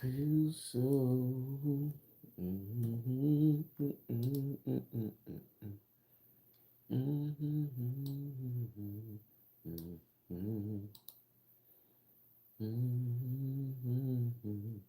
Refusal. Mhm, mhm, mhm, mhm, mhm, mhm, mhm.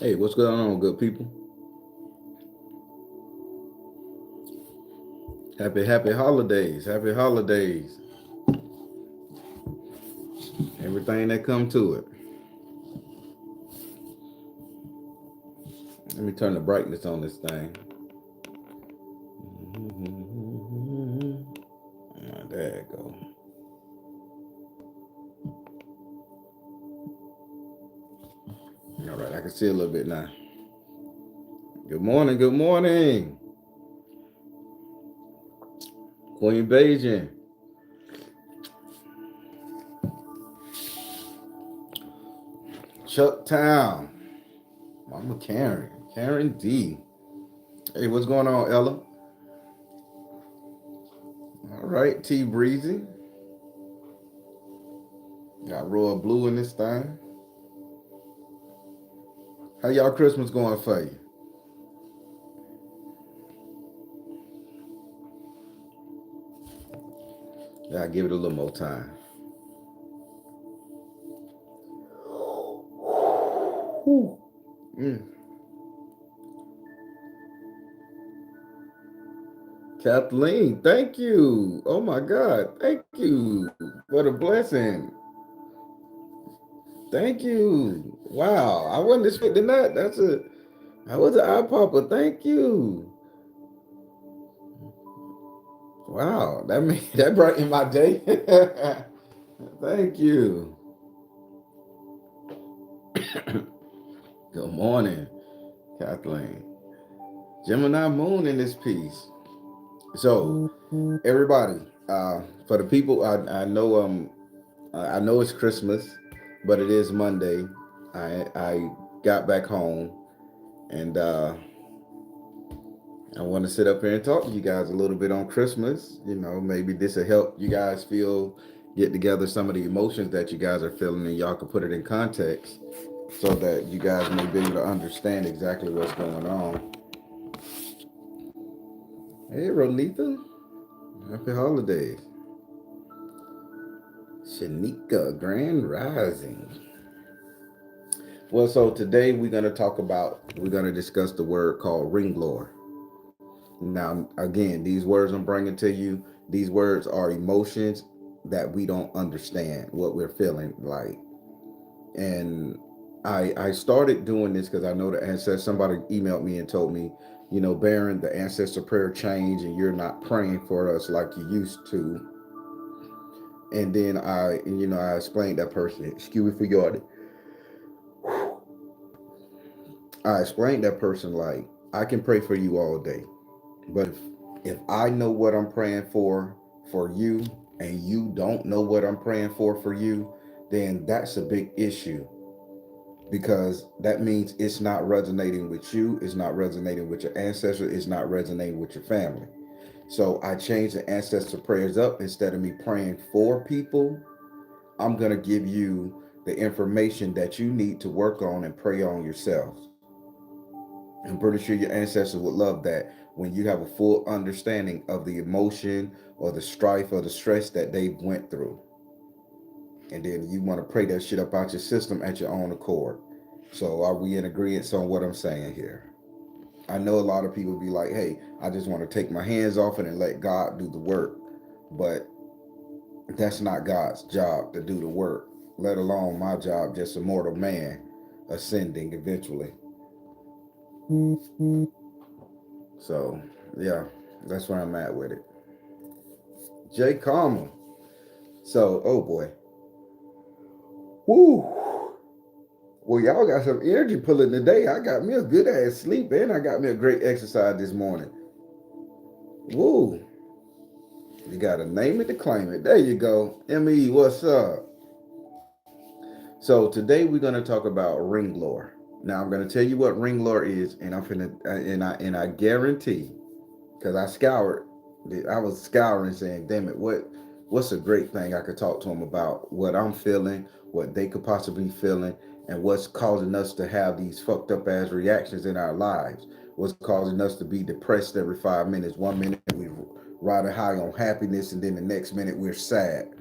Hey, what's going on, good people? Happy holidays. Happy holidays. Everything that come to it. Let me turn the brightness on this thing. There you go. All right, I can see a little bit now. Good morning, good morning. Queen Beijing. Chuck Town. Mama Karen. Karen D. Hey, what's going on, Ella? All right, T Breezy. Got Royal Blue in this thing. How y'all Christmas going for you? Yeah, give it a little more time. Mm. Kathleen, thank you. Oh my God, thank you. What a blessing. Thank you. Wow, I wasn't expecting that. I was an eye popper. Thank you. Wow, that made that brightened my day. Thank you. Good morning, Kathleen. Gemini Moon in this piece. So, everybody, for the people, I know it's Christmas, but it is Monday. I got back home, and I want to sit up here and talk to you guys a little bit on Christmas. You know, maybe this will help you guys get together some of the emotions that you guys are feeling, and y'all can put it in context so that you guys may be able to understand exactly what's going on. Hey, Ronitha, happy holidays. Shanika, Grand Rising. Well, so today we're gonna discuss the word called Ringlorn. Now, again, these words I'm bringing to you, these words are emotions that we don't understand what we're feeling like. And I started doing this because I know the ancestor. Somebody emailed me and told me, you know, Baron, the ancestor prayer changed, and you're not praying for us like you used to. And then I explained that person. Excuse me for yawning. I explained that person like I can pray for you all day, but if I know what I'm praying for you, and you don't know what I'm praying for you, then that's a big issue, because that means it's not resonating with you, it's not resonating with your ancestor, it's not resonating with your family. So I changed the ancestor prayers up. Instead of me praying for people, I'm going to give you the information that you need to work on and pray on yourself. I'm pretty sure your ancestors would love that, when you have a full understanding of the emotion or the strife or the stress that they went through. And then you want to pray that shit up out your system at your own accord. So are we in agreement on what I'm saying here? I know a lot of people be like, hey, I just want to take my hands off it and let God do the work. But that's not God's job to do the work. let alone my job, just a mortal man ascending eventually. So, yeah, that's where I'm at with it. Jay Carmel. So, oh boy. Woo. Well, y'all got some energy pulling today. I got me a good ass sleep and I got me a great exercise this morning. Woo. You gotta name it to claim it. There you go. ME, what's up? So today we're gonna talk about Ringlorn. Now I'm gonna tell you what Ringlorn is, and I'm finna and I guarantee, because I was scouring saying, damn it, what's a great thing I could talk to them about, what I'm feeling, what they could possibly feeling, and what's causing us to have these fucked up ass reactions in our lives. What's causing us to be depressed every 5 minutes. 1 minute we ride a high on happiness, and then the next minute we're sad.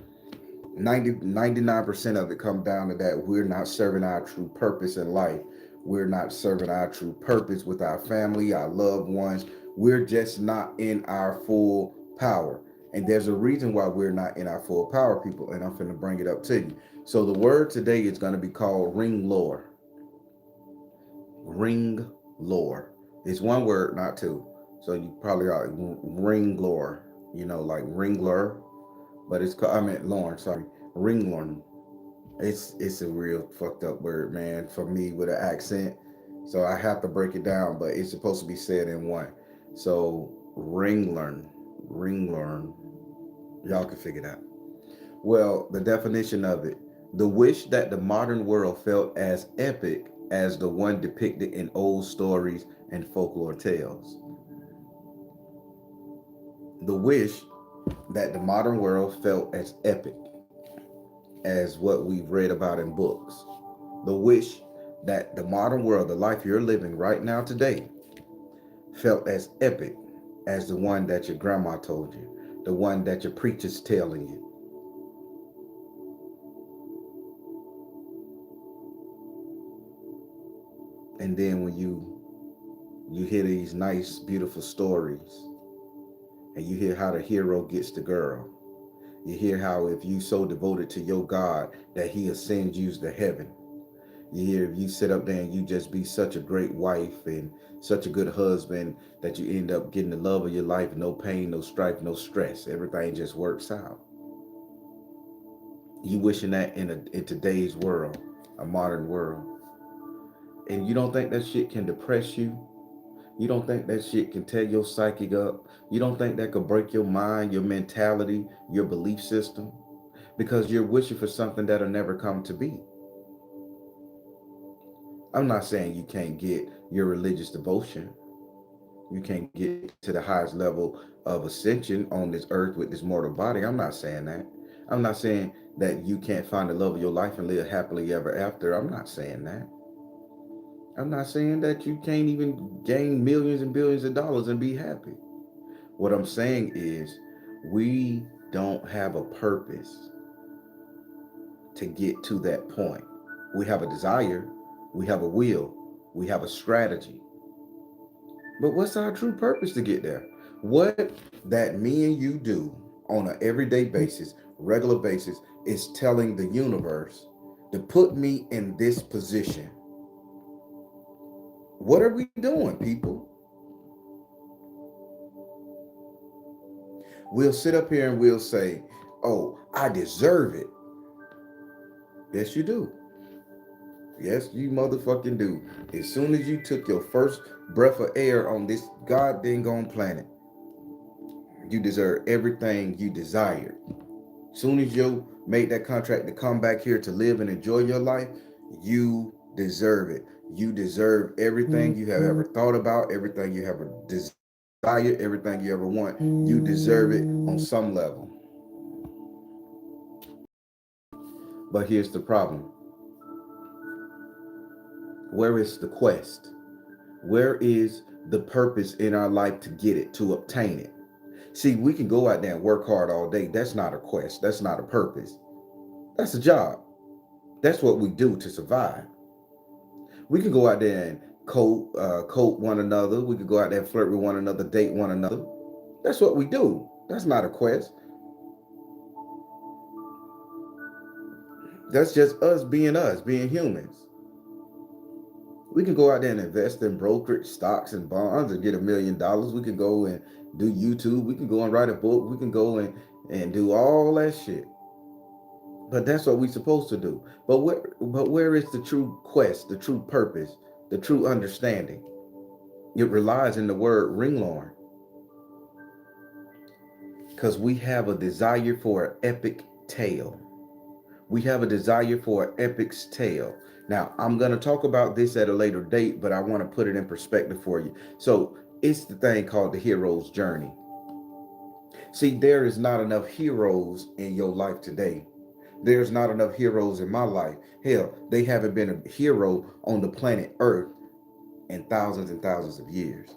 99% of it come down to that we're not serving our true purpose in life. We're not serving our true purpose with our family, our loved ones. We're just not in our full power. And there's a reason why we're not in our full power, people. And I'm going to bring it up to you. So the word today is going to be called Ringlorn. Ringlorn. It's one word, not two. So you probably are Ringlorn, like Ringler, but it's called, I meant Lauren, sorry. Ringlorn. It's a real fucked up word, man, for me with an accent. So I have to break it down, but it's supposed to be said in one. So Ringlorn. Y'all can figure it out. Well, the definition of it: the wish that the modern world felt as epic as the one depicted in old stories and folklore tales. The wish that the modern world felt as epic as what we've read about in books. The wish that the modern world, the life you're living right now today, felt as epic as the one that your grandma told you, the one that your preacher's telling you. And then when you hear these nice, beautiful stories, and you hear how the hero gets the girl, you hear how if you so devoted to your God that he ascends you to heaven. You hear if you sit up there and you just be such a great wife and such a good husband that you end up getting the love of your life, no pain, no strife, no stress. Everything just works out. You wishing that in today's world, a modern world. And you don't think that shit can depress you? You don't think that shit can tear your psyche up? You don't think that could break your mind, your mentality, your belief system? Because you're wishing for something that'll never come to be. I'm not saying you can't get your religious devotion. You can't get to the highest level of ascension on this earth with this mortal body. I'm not saying that. I'm not saying that you can't find the love of your life and live happily ever after. I'm not saying that. I'm not saying that you can't even gain millions and billions of dollars and be happy. What I'm saying is we don't have a purpose to get to that point. We have a desire, we have a will, we have a strategy. But what's our true purpose to get there? What that me and you do on an everyday basis, regular basis, is telling the universe to put me in this position. What are we doing, people? We'll sit up here and we'll say, oh, I deserve it. Yes, you do. Yes, you motherfucking do. As soon as you took your first breath of air on this goddamn gone planet, you deserve everything you desired. Soon as you made that contract to come back here to live and enjoy your life, you deserve it. You deserve everything you have ever thought about, everything you ever desired, everything you ever want. You deserve it on some level. But here's the problem. Where is the quest? Where is the purpose in our life to get it, to obtain it? See, we can go out there and work hard all day. That's not a quest. That's not a purpose. That's a job. That's what we do to survive. We can go out there and coat one another. We could go out there and flirt with one another, date one another. That's what we do. That's not a quest. That's just us, being humans. We can go out there and invest in brokerage, stocks, and bonds and get $1 million. We can go and do YouTube. We can go and write a book. We can go and do all that shit. But that's what we're supposed to do. But where is the true quest, the true purpose, the true understanding? It relies in the word Ringlorn, because we have a desire for an epic tale. We have a desire for an epic's tale. Now, I'm going to talk about this at a later date, but I want to put it in perspective for you. So, it's the thing called the hero's journey. See, there is not enough heroes in your life today. There's not enough heroes in my life. Hell, they haven't been a hero on the planet Earth in thousands and thousands of years.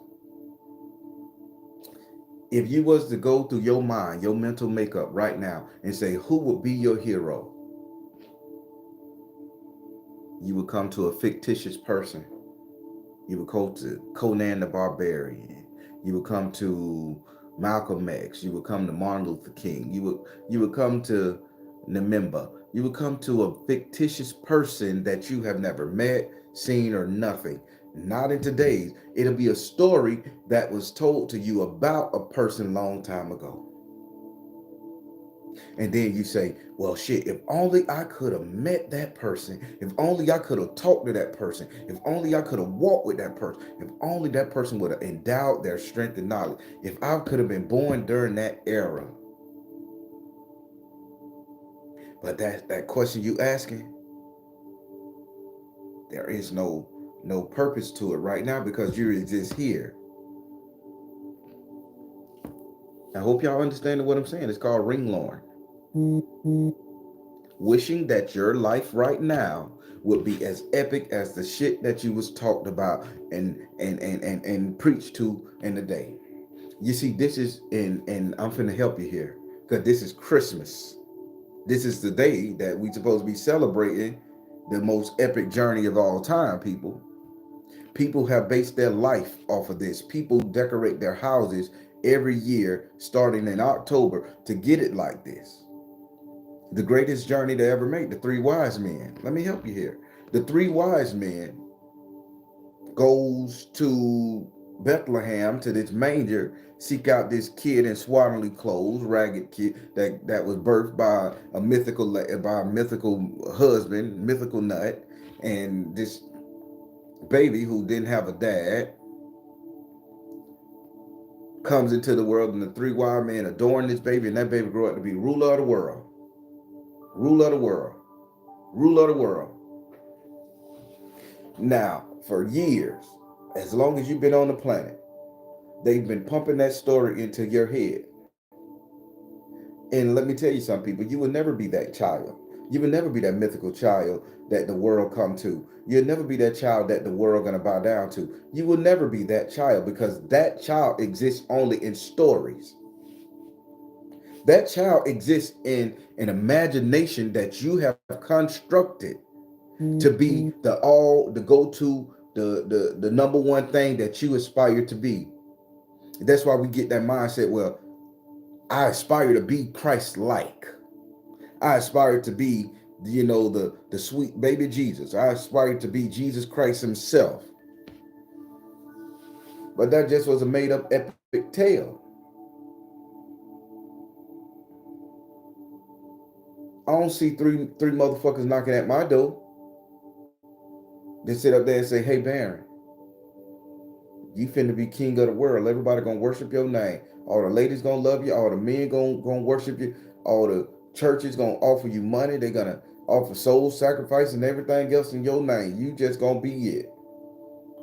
If you was to go through your mind, your mental makeup right now and say, who would be your hero? You would come to a fictitious person. You would go to Conan the Barbarian. You would come to Malcolm X. You would come to Martin Luther King. You would come to Nememba. You would come to a fictitious person that you have never met, seen, or nothing. Not in today's. It'll be a story that was told to you about a person long time ago. And then you say, well, shit, if only I could have met that person, if only I could have talked to that person, if only I could have walked with that person, if only that person would have endowed their strength and knowledge, if I could have been born during that era. But that question you asking, there is no purpose to it right now because you exist here. I hope y'all understand what I'm saying. It's called Ringlorn. Wishing that your life right now would be as epic as the shit that you was talked about and preached to in the day. You see, this is and I'm finna help you here because this is Christmas. This is the day that we supposed to be celebrating the most epic journey of all time, people. People have based their life off of this. People decorate their houses every year starting in October to get it like this. The greatest journey to ever make, the three wise men. Let me help you here. The three wise men goes to Bethlehem to this manger, seek out this kid in swaddling clothes, ragged kid that was birthed by a mythical husband, mythical nut, and this baby who didn't have a dad comes into the world, and the three wise men adorn this baby, and that baby grew up to be ruler of the world, ruler of the world, ruler of the world. Now, for years, as long as you've been on the planet, they've been pumping that story into your head. And let me tell you something, people, you will never be that child. You will never be that mythical child that the world come to. You'll never be that child that the world gonna bow down to. You will never be that child because that child exists only in stories. That child exists in an imagination that you have constructed to be the go-to, the number one thing that you aspire to be. That's why we get that mindset. Well, I aspire to be Christ-like. I aspire to be, the sweet baby Jesus. I aspire to be Jesus Christ himself. But that just was a made-up epic tale. I don't see three motherfuckers knocking at my door. They sit up there and say, hey, Baron, you finna be king of the world. Everybody gonna worship your name. All the ladies gonna love you. All the men gonna worship you. All the churches gonna offer you money. They gonna offer soul sacrifice and everything else in your name. You just gonna be it.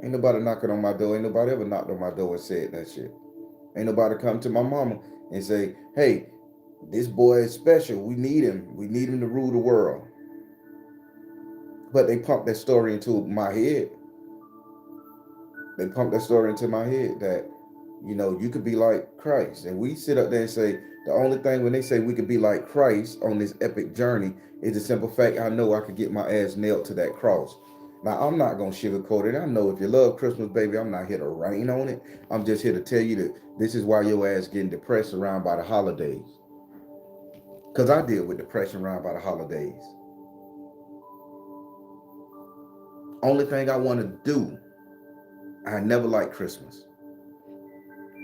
Ain't nobody knocking on my door. Ain't nobody ever knocked on my door and said that shit. Ain't nobody come to my mama and say, hey, this boy is special. We need him. We need him to rule the world. But they pump that story into my head. They pump that story into my head that, you could be like Christ. And we sit up there and say, the only thing when they say we could be like Christ on this epic journey is the simple fact I know I could get my ass nailed to that cross. Now, I'm not going to sugarcoat it. I know if you love Christmas, baby, I'm not here to rain on it. I'm just here to tell you that this is why your ass getting depressed around by the holidays. Because I deal with depression around by the holidays. Only thing I want to do, I never liked Christmas.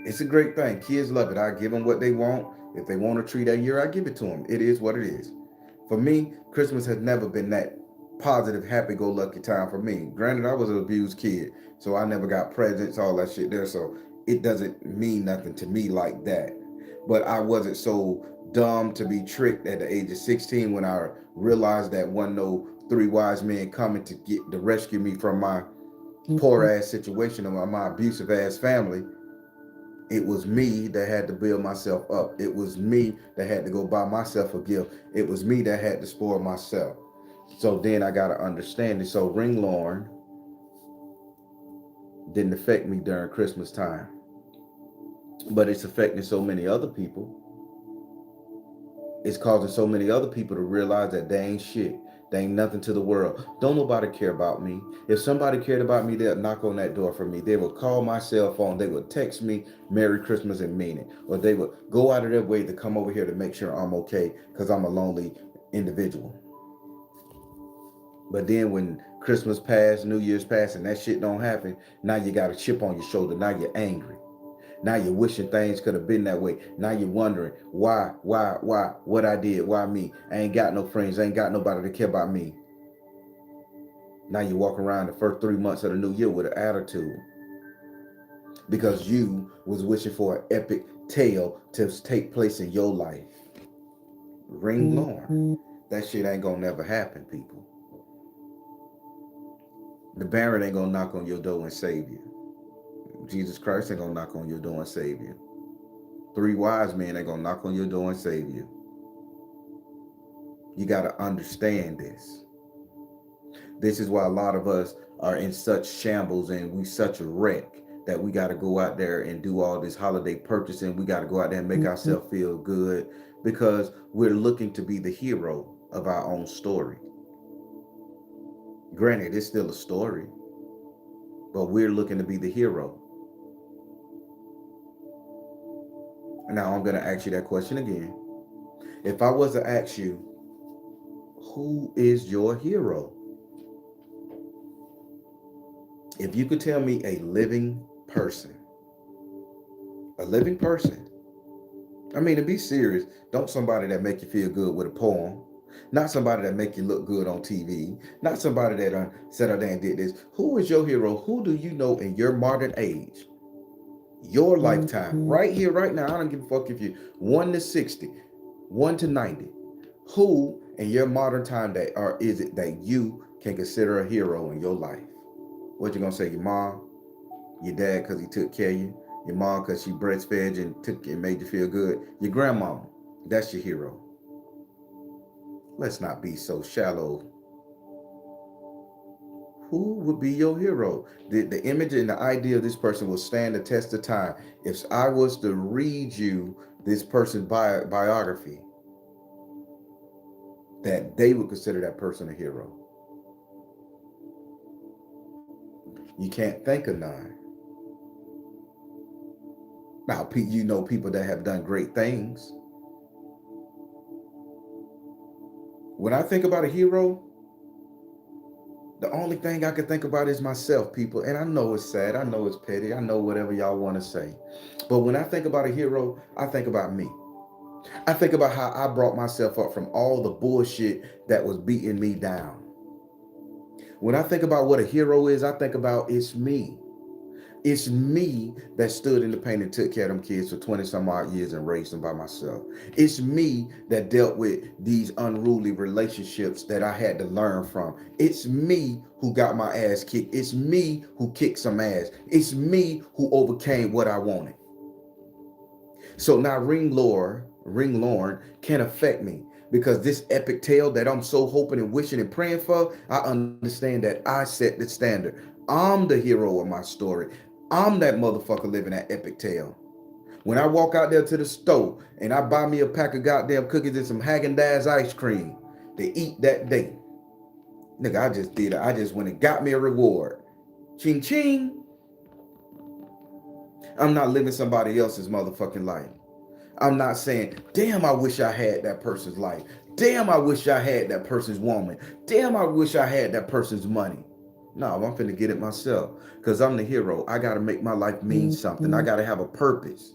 It's a great thing. Kids love it. I give them what they want. If they want a tree that year, I give it to them. It is what it is. For me, Christmas has never been that positive, happy-go-lucky time for me. Granted, I was an abused kid, so I never got presents, all that shit there. So it doesn't mean nothing to me like that. But I wasn't so dumb to be tricked at the age of 16 when I realized that one no three wise men coming to rescue me from my poor ass situation of my abusive ass family. It was me that had to build myself up. It was me that had to go buy myself a gift. It was me that had to spoil myself. So then I got to understand it. So Ringlorn didn't affect me during Christmas time, but it's affecting so many other people. It's causing so many other people to realize that they ain't shit. They ain't nothing to the world. Don't nobody care about me. If somebody cared about me, they'll knock on that door for me. They would call my cell phone. They would text me Merry Christmas and mean it. Or they would go out of their way to come over here to make sure I'm okay because I'm a lonely individual. But then when Christmas passed, New Year's passed, and that shit don't happen, now you got a chip on your shoulder. Now you're angry. Now you're wishing things could have been that way. Now you're wondering why, what I did, why me? I ain't got no friends. I ain't got nobody to care about me. Now you walk around the first 3 months of the new year with an attitude because you was wishing for an epic tale to take place in your life. Ringlorn. That shit ain't gonna never happen, people. The Baron ain't gonna knock on your door and save you. Jesus Christ ain't gonna knock on your door and save you. Three wise men ain't gonna knock on your door and save you. You gotta understand this. This is why a lot of us are in such shambles and we such a wreck that we got to go out there and do all this holiday purchasing. We got to go out there and make ourselves feel good because we're looking to be the hero of our own story. Granted, it's still a story, but we're looking to be the hero. Now I'm going to ask you that question again. If I was to ask you, who is your hero? If you could tell me a living person, I mean, to be serious, don't somebody that make you feel good with a poem, not somebody that make you look good on TV, not somebody that said there and did this. Who is your hero? Who do you know in your modern age, your lifetime, right here, right now? I don't give a fuck if you 1 to 60, 1 to 90. Who in your modern time that or is it that you can consider a hero in your life? What you gonna say? Your mom, your dad because he took care of you, your mom because she breastfed you and took and made you feel good, your grandmama, that's your hero. Let's not be so shallow. Who would be your hero? The image and the idea of this person will stand the test of time. If I was to read you this person's biography, that they would consider that person a hero. You can't think of none. Now, you know people that have done great things. When I think about a hero, the only thing I can think about is myself, people. And I know it's sad. I know it's petty. I know whatever y'all want to say. But when I think about a hero, I think about me. I think about how I brought myself up from all the bullshit that was beating me down. When I think about what a hero is, I think about it's me. It's me that stood in the pain and took care of them kids for 20 some odd years and raised them by myself. It's me that dealt with these unruly relationships that I had to learn from. It's me who got my ass kicked. It's me who kicked some ass. It's me who overcame what I wanted. So now Ringlorn can affect me because this epic tale that I'm so hoping and wishing and praying for, I understand that I set the standard. I'm the hero of my story. I'm that motherfucker living that epic tale. When I walk out there to the store and I buy me a pack of goddamn cookies and some Haagen-Dazs ice cream to eat that day, nigga, I just did it. I just went and got me a reward. Ching ching. I'm not living somebody else's motherfucking life. I'm not saying, damn, I wish I had that person's life. Damn, I wish I had that person's woman. Damn, I wish I had that person's money. No, I'm finna get it myself. Because I'm the hero. I got to make my life mean something. I got to have a purpose.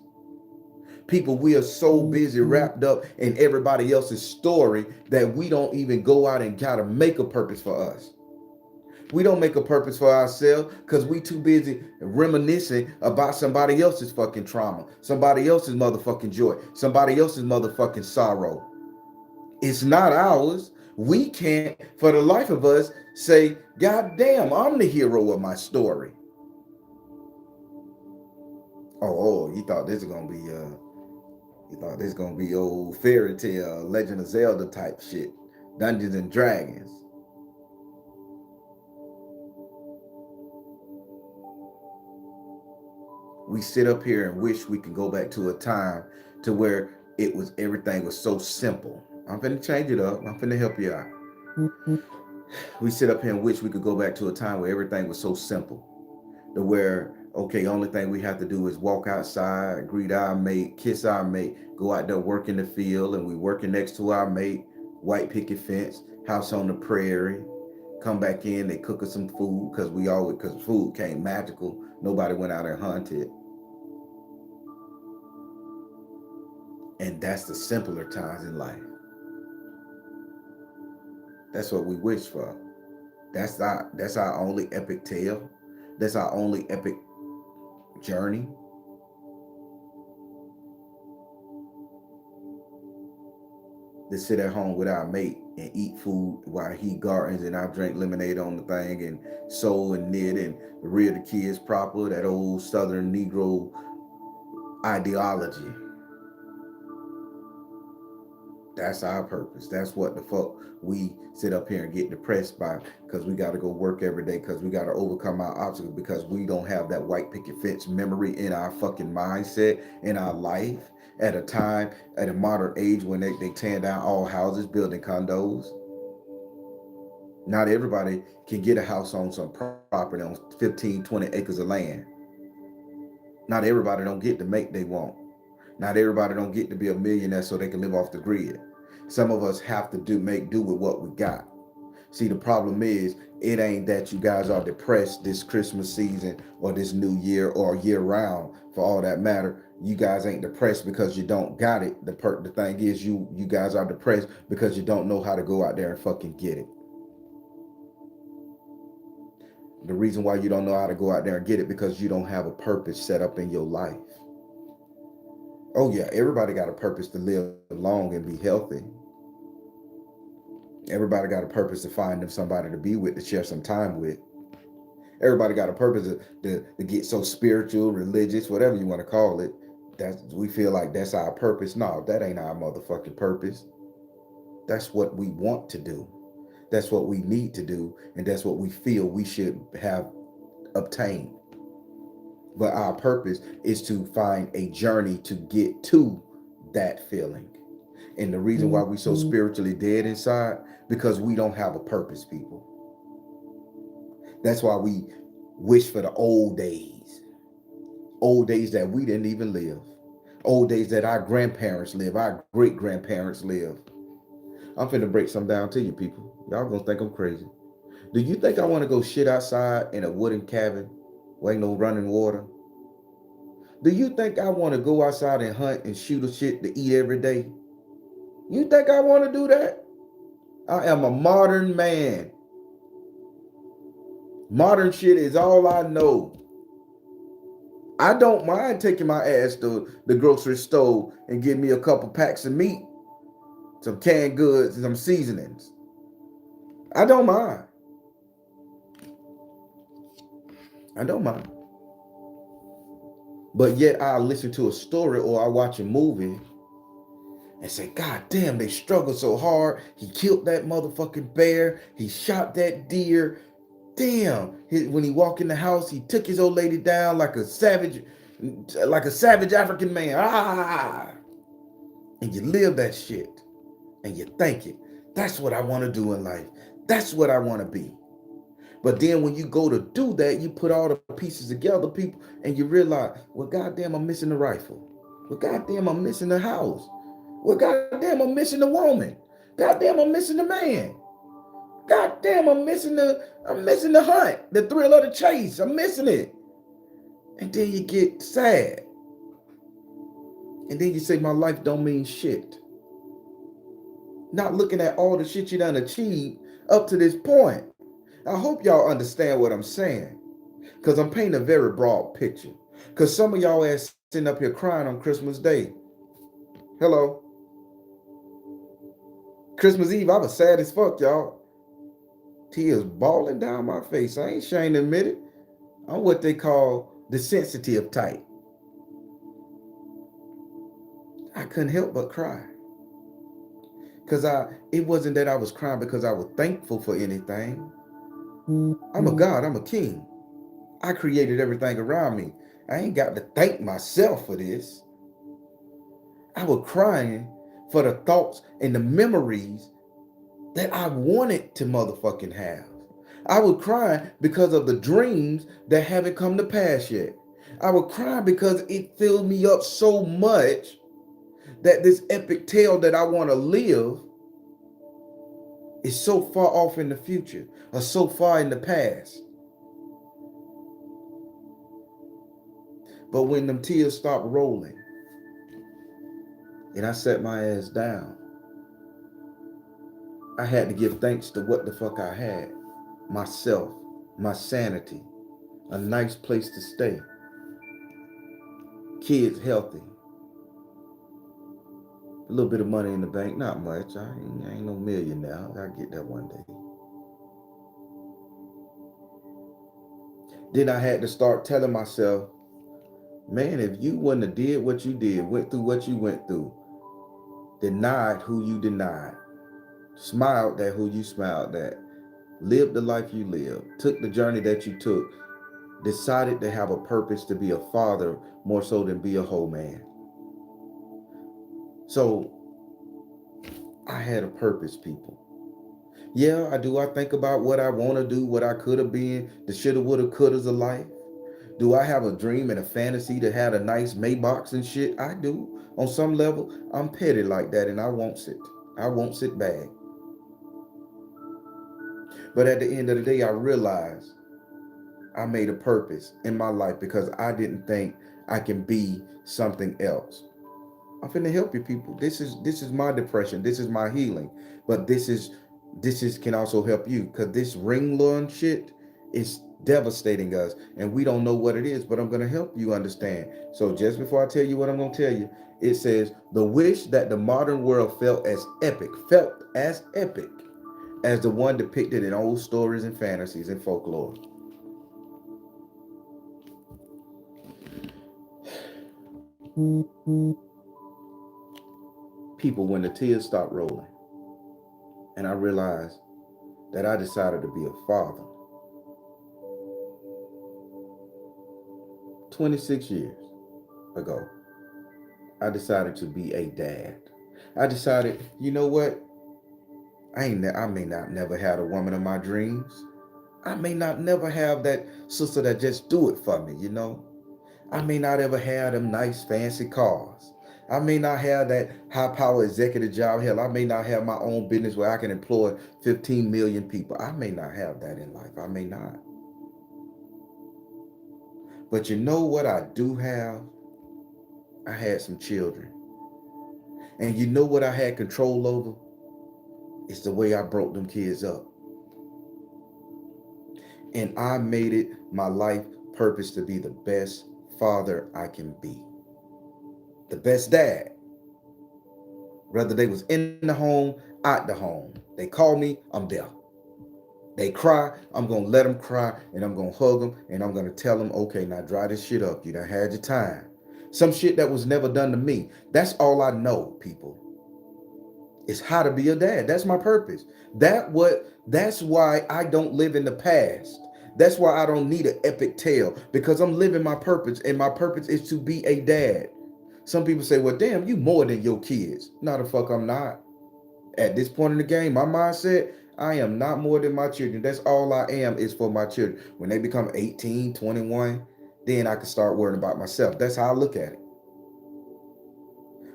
People, we are so busy wrapped up in everybody else's story that we don't even go out and gotta make a purpose for us. We don't make a purpose for ourselves because we too busy reminiscing about somebody else's fucking trauma, somebody else's motherfucking joy, somebody else's motherfucking sorrow. It's not ours. We can't, for the life of us, say, God damn, I'm the hero of my story. You thought this is gonna be you thought this gonna be old fairy tale, Legend of Zelda type shit, Dungeons and Dragons. We sit up here and wish we could go back to a time to where everything was so simple. I'm finna change it up. I'm finna help you out. We sit up here and wish we could go back to a time where everything was so simple. To where, okay, only thing we have to do is walk outside, greet our mate, kiss our mate, go out there work in the field, and we working next to our mate, white picket fence, house on the prairie. Come back in, they cook us some food because food came magical. Nobody went out and hunted. And that's the simpler times in life. That's what we wish for. That's our only epic tale. That's our only epic journey. To sit at home with our mate and eat food while he gardens and I drink lemonade on the thing and sew and knit and rear the kids proper. That old Southern Negro ideology. That's our purpose. That's what the fuck we sit up here and get depressed by because we got to go work every day because we got to overcome our obstacles because we don't have that white picket fence memory in our fucking mindset in our life at a time at a modern age when they tear down all houses, building condos. Not everybody can get a house on some property on 15, 20 acres of land. Not everybody don't get to make they want. Not everybody don't get to be a millionaire so they can live off the grid. Some of us have to make do with what we got. See, the problem is it ain't that you guys are depressed this Christmas season or this new year or year round for all that matter. You guys ain't depressed because you don't got it. The thing is you guys are depressed because you don't know how to go out there and fucking get it. The reason why you don't know how to go out there and get it because you don't have a purpose set up in your life. Oh yeah, everybody got a purpose to live long and be healthy. Everybody got a purpose to find them somebody to be with, to share some time with. Everybody got a purpose to get so spiritual, religious, whatever you want to call it. We feel like that's our purpose. No, that ain't our motherfucking purpose. That's what we want to do. That's what we need to do, and that's what we feel we should have obtained. But our purpose is to find a journey to get to that feeling. And the reason why we so spiritually dead inside, because we don't have a purpose, people. That's why we wish for the old days. Old days that we didn't even live. Old days that our grandparents live, our great grandparents live. I'm finna break some down to you, people. Y'all gonna think I'm crazy. Do you think I wanna go shit outside in a wooden cabin where ain't no running water? Do you think I wanna go outside and hunt and shoot a shit to eat every day? You think I wanna do that? I am a modern man. Modern shit is all I know. I don't mind taking my ass to the grocery store and get me a couple packs of meat, some canned goods, and some seasonings. I don't mind. I don't mind. But yet I listen to a story or I watch a movie and say, God damn, they struggled so hard. He killed that motherfucking bear. He shot that deer. Damn. When he walked in the house, he took his old lady down like a savage African man. Ah. And you live that shit. And you think it. That's what I want to do in life. That's what I want to be. But then when you go to do that, you put all the pieces together, people, and you realize, well, goddamn, I'm missing the rifle. Well, goddamn, I'm missing the house. Well, goddamn, I'm missing the woman. Goddamn, I'm missing the man. God damn, I'm missing the hunt, the thrill of the chase. I'm missing it. And then you get sad. And then you say my life don't mean shit. Not looking at all the shit you done achieved up to this point. I hope y'all understand what I'm saying. Because I'm painting a very broad picture. Because some of y'all ass sitting up here crying on Christmas Day. Hello. Christmas Eve, I was sad as fuck, y'all. Tears balling down my face. I ain't ashamed to admit it. I'm what they call the sensitive type. I couldn't help but cry. Because it wasn't that I was crying because I was thankful for anything. I'm a God, I'm a king. I created everything around me. I ain't got to thank myself for this. I was crying for the thoughts and the memories that I wanted to motherfucking have. I was crying because of the dreams that haven't come to pass yet. I was crying because it filled me up so much that this epic tale that I want to live is so far off in the future or so far in the past. But when them tears stopped rolling and I sat my ass down, I had to give thanks to what the fuck I had. Myself, my sanity, a nice place to stay, kids healthy, a little bit of money in the bank, not much. I ain't no millionaire. I'll get that one day. Then I had to start telling myself, man, if you wouldn't have did what you did, went through what you went through, denied who you denied, smiled at who you smiled at, lived the life you lived, took the journey that you took, decided to have a purpose to be a father more so than be a whole man. So I had a purpose, people. Yeah, I do. I think about what I want to do, what I could have been, the shoulda, woulda, couldas of life. Do I have a dream and a fantasy to have a nice Maybach and shit? I do. On some level, I'm petty like that and I won't sit. I won't sit back. But at the end of the day, I realized I made a purpose in my life because I didn't think I can be something else. I'm finna help you people. This is my depression. This is my healing. But this is can also help you because this Ringlorn shit is devastating us and we don't know what it is, but I'm gonna help you understand. So just before I tell you what I'm gonna tell you, it says the wish that the modern world felt as epic as the one depicted in old stories and fantasies and folklore. People, when the tears stopped rolling, and I realized that I decided to be a father 26 years ago. I decided to be a dad. I decided, you know what? I may not never had a woman of my dreams. I may not never have that sister that just do it for me, you know? I may not ever have them nice fancy cars. I may not have that high power executive job. Hell, I may not have my own business where I can employ 15 million people. I may not have that in life. I may not. But you know what I do have? I had some children. And you know what I had control over? It's the way I broke them kids up. And I made it my life purpose to be the best father I can be. The best dad. Whether they was in the home, out the home. They call me, I'm there. They cry, I'm gonna let them cry, and I'm gonna hug them, and I'm gonna tell them, okay, now dry this shit up. You done had your time. Some shit that was never done to me. That's all I know, people. It's how to be a dad. That's my purpose. That's why I don't live in the past. That's why I don't need an epic tale because I'm living my purpose and my purpose is to be a dad. Some people say, well, damn, you more than your kids. No, the fuck I'm not. At this point in the game, my mindset, I am not more than my children. That's all I am is for my children. When they become 18, 21, then I can start worrying about myself. That's how I look at it.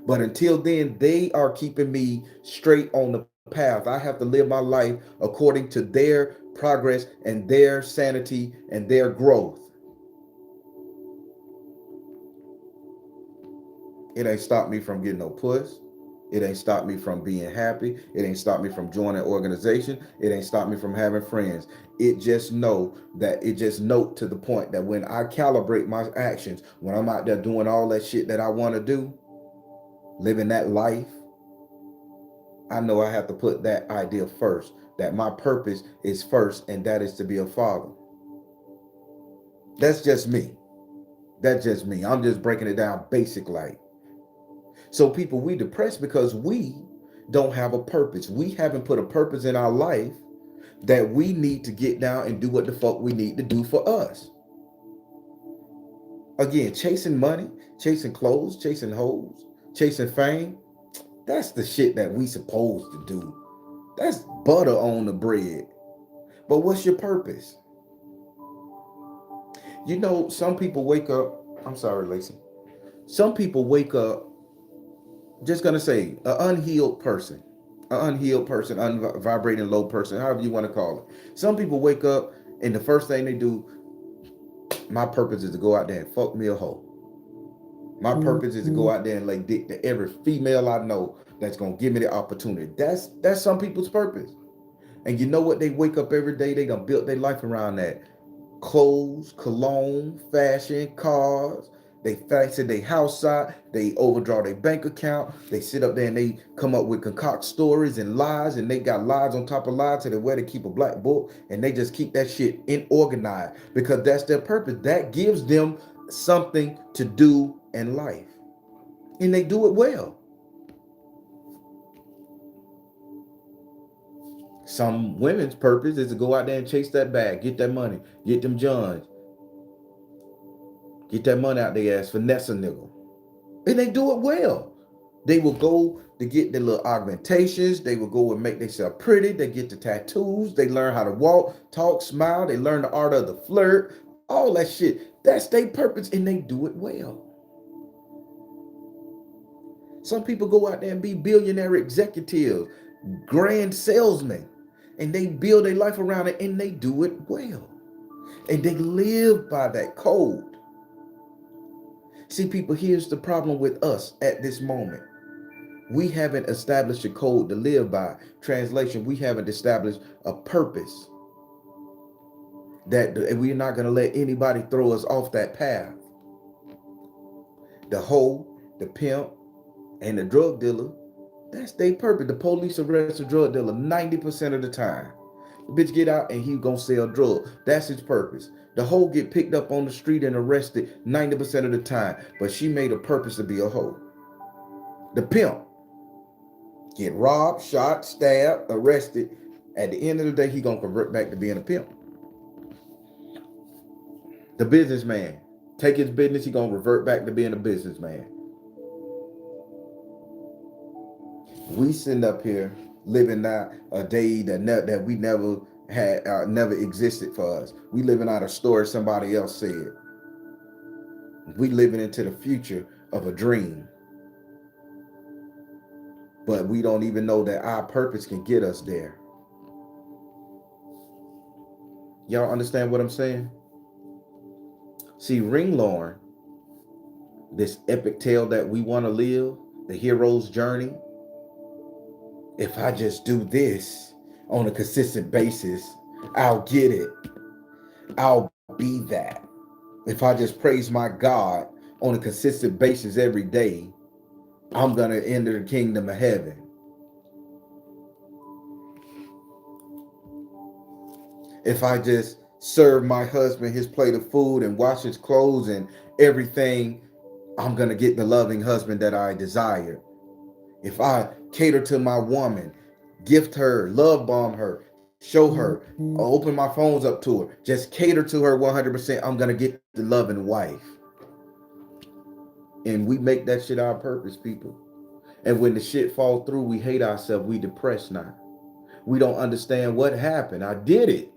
But until then, they are keeping me straight on the path. I have to live my life according to their progress and their sanity and their growth. It ain't stopped me from getting no puss. It ain't stopped me from being happy. It ain't stopped me from joining an organization. It ain't stopped me from having friends. It just note to the point that when I calibrate my actions, when I'm out there doing all that shit that I want to do, living that life, I know I have to put that idea first, that my purpose is first, and that is to be a father. That's just me. That's just me. I'm just breaking it down basic like. So people, we depressed because we don't have a purpose. We haven't put a purpose in our life that we need to get down and do what the fuck we need to do for us. Again, chasing money, chasing clothes, chasing hoes, chasing fame, that's the shit that we supposed to do. That's butter on the bread. But what's your purpose? You know, some people wake up, I'm sorry, Lacey. Some people wake up, just gonna say, an unhealed person, unvibrating low person, however you want to call it. Some people wake up and the first thing they do, my purpose is to go out there and fuck me a hoe. My purpose is to go out there and lay dick to every female I know that's gonna give me the opportunity. That's some people's purpose. And you know what? They wake up every day, they done built their life around that. Clothes, cologne, fashion, cars. They fasten their house out. They overdraw their bank account. They sit up there and they come up with concoct stories and lies, and they got lies on top of lies to the way to keep a black book, and they just keep that shit inorganized because that's their purpose. That gives them something to do in life, and they do it well. Some women's purpose is to go out there and chase that bag, get that money, get them johns, get that money out their ass, finesse a nigga. And they do it well. They will go to get their little augmentations. They will go and make themselves pretty. They get the tattoos. They learn how to walk, talk, smile. They learn the art of the flirt, all that shit. That's their purpose, and they do it well. Some people go out there and be billionaire executives, grand salesmen, and they build their life around it, and they do it well. And they live by that code. See, people, here's the problem with us at this moment. We haven't established a code to live by. Translation, we haven't established a purpose that we're not going to let anybody throw us off that path. The hoe, the pimp, and the drug dealer, that's their purpose. The police arrest a drug dealer 90% of the time. The bitch get out and he gonna sell drugs. That's his purpose. The hoe get picked up on the street and arrested 90% of the time, but she made a purpose to be a hoe. The pimp get robbed, shot, stabbed, arrested. At the end of the day, he gonna convert back to being a pimp. The businessman take his business, he gonna revert back to being a businessman. We sitting up here living out a day that we never had, never existed for us. We living out a story somebody else said. We living into the future of a dream, but we don't even know that our purpose can get us there. Y'all understand what I'm saying? See, Ringlorn, this epic tale that we want to live, the hero's journey. If I just do this on a consistent basis, I'll get it. I'll be that. If I just praise my God on a consistent basis every day, I'm going to enter the kingdom of heaven. If I just serve my husband his plate of food and wash his clothes and everything, I'm going to get the loving husband that I desire. If I cater to my woman, gift her, love bomb her, show her, open my phones up to her, just cater to her 100%, I'm going to get the loving wife. And we make that shit our purpose, people. And when the shit fall through, we hate ourselves. We depressed now. We don't understand what happened. I did it.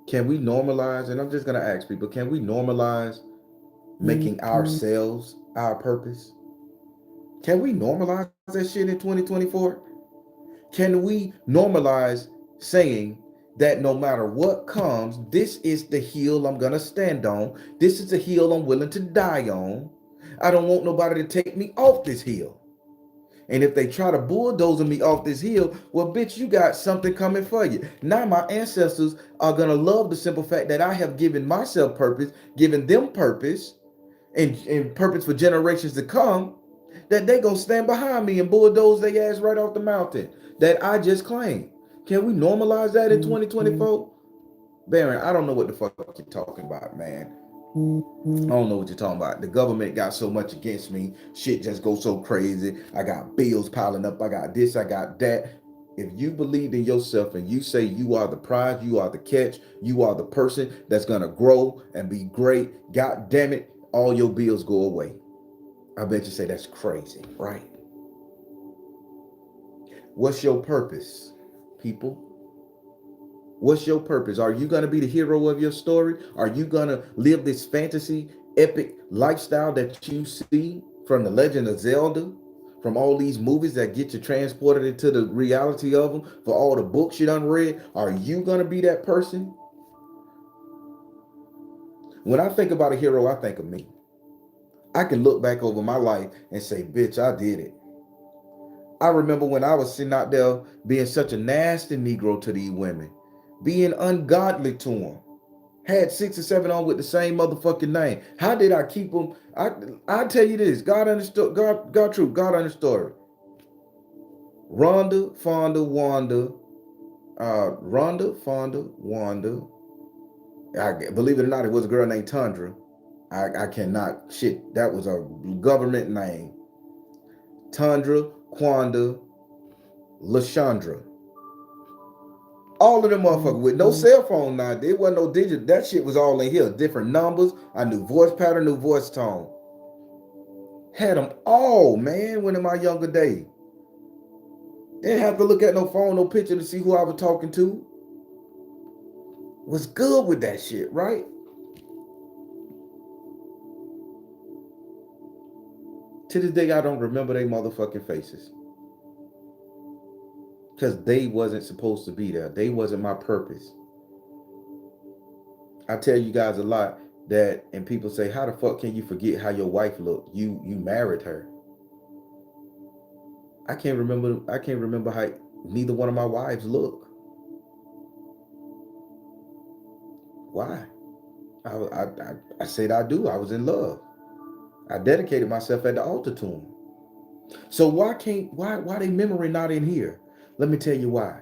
Can we normalize? And I'm just going to ask people, can we normalize making ourselves our purpose? Can we normalize that shit in 2024? Can we normalize saying that no matter what comes, this is the hill I'm gonna stand on. This is the hill I'm willing to die on. I don't want nobody to take me off this hill. And if they try to bulldoze me off this hill, well, bitch, you got something coming for you. Now my ancestors are gonna love the simple fact that I have given myself purpose, given them purpose, and purpose for generations to come, that they gonna stand behind me and bulldoze their ass right off the mountain that I just claimed. Can we normalize that in 2024? Baron, I don't know what the fuck you're talking about, man. I don't know what you're talking about. The government got so much against me. Shit just goes so crazy. I got bills piling up. I got this, I got that. If you believe in yourself and you say you are the prize, you are the catch, you are the person that's gonna grow and be great, god damn it, all your bills go away. I bet you say that's crazy, right? What's your purpose, people? What's your purpose? Are you going to be the hero of your story? Are you going to live this fantasy, epic lifestyle that you see from the Legend of Zelda? From all these movies that get you transported into the reality of them? For all the books you done read? Are you going to be that person? When I think about a hero, I think of me. I can look back over my life and say, bitch, I did it. I remember when I was sitting out there being such a nasty Negro to these women, being ungodly to them. Had 6 or 7 on with the same motherfucking name. How did I keep them? I tell you this, God understood, God truth, God understood. Rhonda, Fonda, Wanda, Rhonda, Fonda, Wanda. Believe it or not, it was a girl named Tundra. I cannot, shit, that was a government name. Tundra, Quanda, Lashandra. All of them motherfuckers with no cell phone now. There wasn't no digital. That shit was all in here. Different numbers. I knew voice pattern, new voice tone. Had them all, man, when in my younger day. Didn't have to look at no phone, no picture to see who I was talking to. Was good with that shit, right? To this day, I don't remember their motherfucking faces. Because they wasn't supposed to be there. They wasn't my purpose. I tell you guys a lot that, and people say, how the fuck can you forget how your wife looked? You married her. I can't remember how neither one of my wives look. Why? I said I do. I was in love. I dedicated myself at the altar to him. So why they memory not in here? Let me tell you why.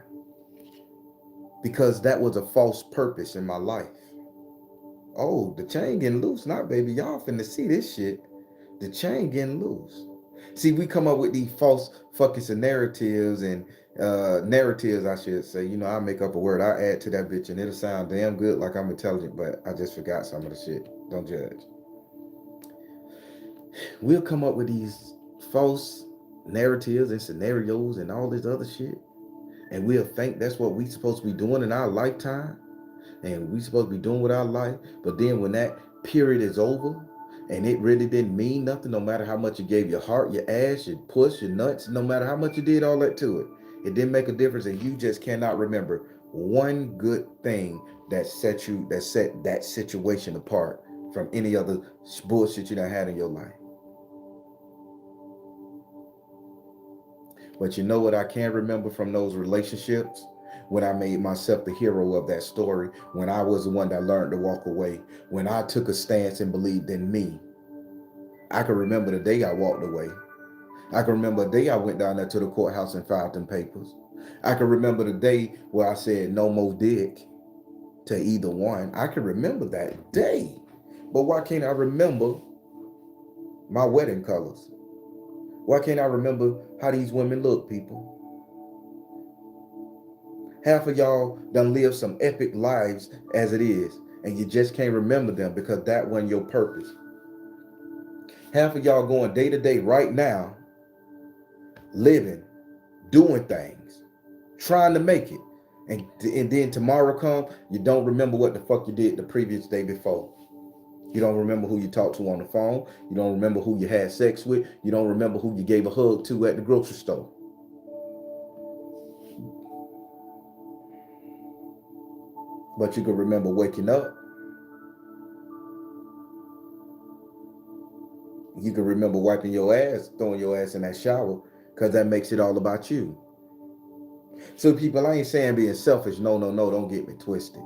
Because that was a false purpose in my life. Oh, the chain getting loose now, baby. Y'all finna see this shit. The chain getting loose. See, we come up with these false fucking narratives and narratives, I should say. You know, I make up a word, I add to that bitch, and it'll sound damn good like I'm intelligent, but I just forgot some of the shit. Don't judge. We'll come up with these false narratives and scenarios and all this other shit, and we'll think that's what we supposed to be doing in our lifetime, and we supposed to be doing with our life. But then when that period is over, and it really didn't mean nothing, no matter how much you gave your heart, your ass, your puss, your nuts, no matter how much you did all that to it, it didn't make a difference, and you just cannot remember one good thing that set that situation apart from any other bullshit you done had in your life. But you know what I can remember from those relationships? When I made myself the hero of that story, when I was the one that learned to walk away, when I took a stance and believed in me. I can remember the day I walked away. I can remember the day I went down there to the courthouse and filed them papers. I can remember the day where I said no more dick to either one. I can remember that day. But why can't I remember my wedding colors? Why can't I remember how these women look, people? Half of y'all done live some epic lives as it is, and you just can't remember them because that wasn't your purpose. Half of y'all going day to day right now, living, doing things, trying to make it. And then tomorrow come, you don't remember what the fuck you did the previous day before. You don't remember who you talked to on the phone. You don't remember who you had sex with. You don't remember who you gave a hug to at the grocery store. But you can remember waking up. You can remember wiping your ass, throwing your ass in that shower, because that makes it all about you. So, people, I ain't saying being selfish. No, no, no. Don't get me twisted.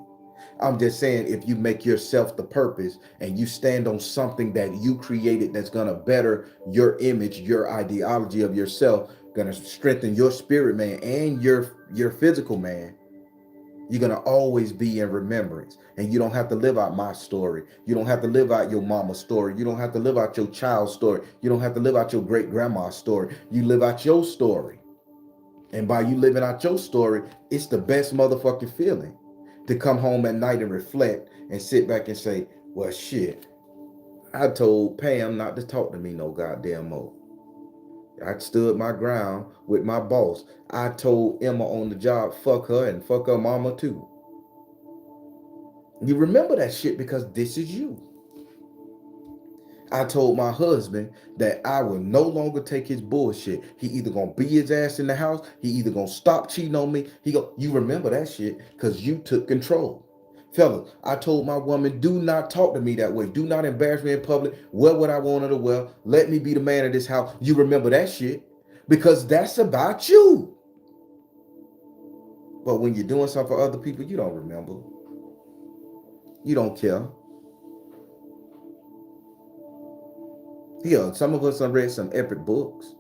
I'm just saying if you make yourself the purpose and you stand on something that you created that's going to better your image, your ideology of yourself, going to strengthen your spirit man and your physical man, you're going to always be in remembrance. And you don't have to live out my story. You don't have to live out your mama's story. You don't have to live out your child's story. You don't have to live out your great grandma's story. You live out your story. And by you living out your story, it's the best motherfucking feeling to come home at night and reflect and sit back and say, well, shit, I told Pam not to talk to me no goddamn more. I stood my ground with my boss. I told Emma on the job, fuck her and fuck her mama too. You remember that shit because this is you. I told my husband that I will no longer take his bullshit. He either gonna be his ass in the house, he either gonna stop cheating on me. You remember that shit because you took control. Fellas, I told my woman, do not talk to me that way. Do not embarrass me in public. Wear what I want her to wear. Let me be the man of this house. You remember that shit because that's about you. But when you're doing something for other people, you don't remember. You don't care. Yeah, some of us have read some epic books.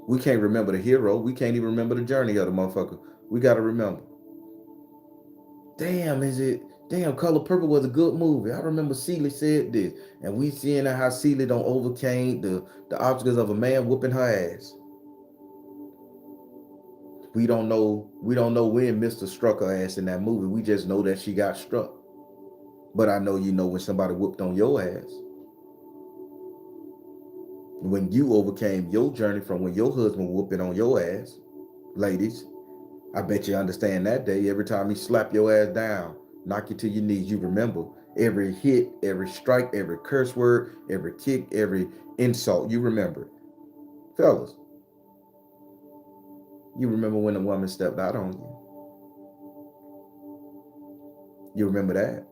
We can't remember the hero. We can't even remember the journey of the motherfucker. We got to remember. Damn, is it? Damn, Color Purple was a good movie. I remember Celie said this, and we seeing how Celie don't overcame the obstacles of a man whooping her ass. We don't know. We don't know when Mister struck her ass in that movie. We just know that she got struck. But I know you know when somebody whooped on your ass. When you overcame your journey from when your husband whooping on your ass, ladies. I bet you understand that day. Every time he slap your ass down, knock you to your knees, you remember every hit, every strike, every curse word, every kick, every insult. You remember it. Fellas, you remember when a woman stepped out on you. You remember that.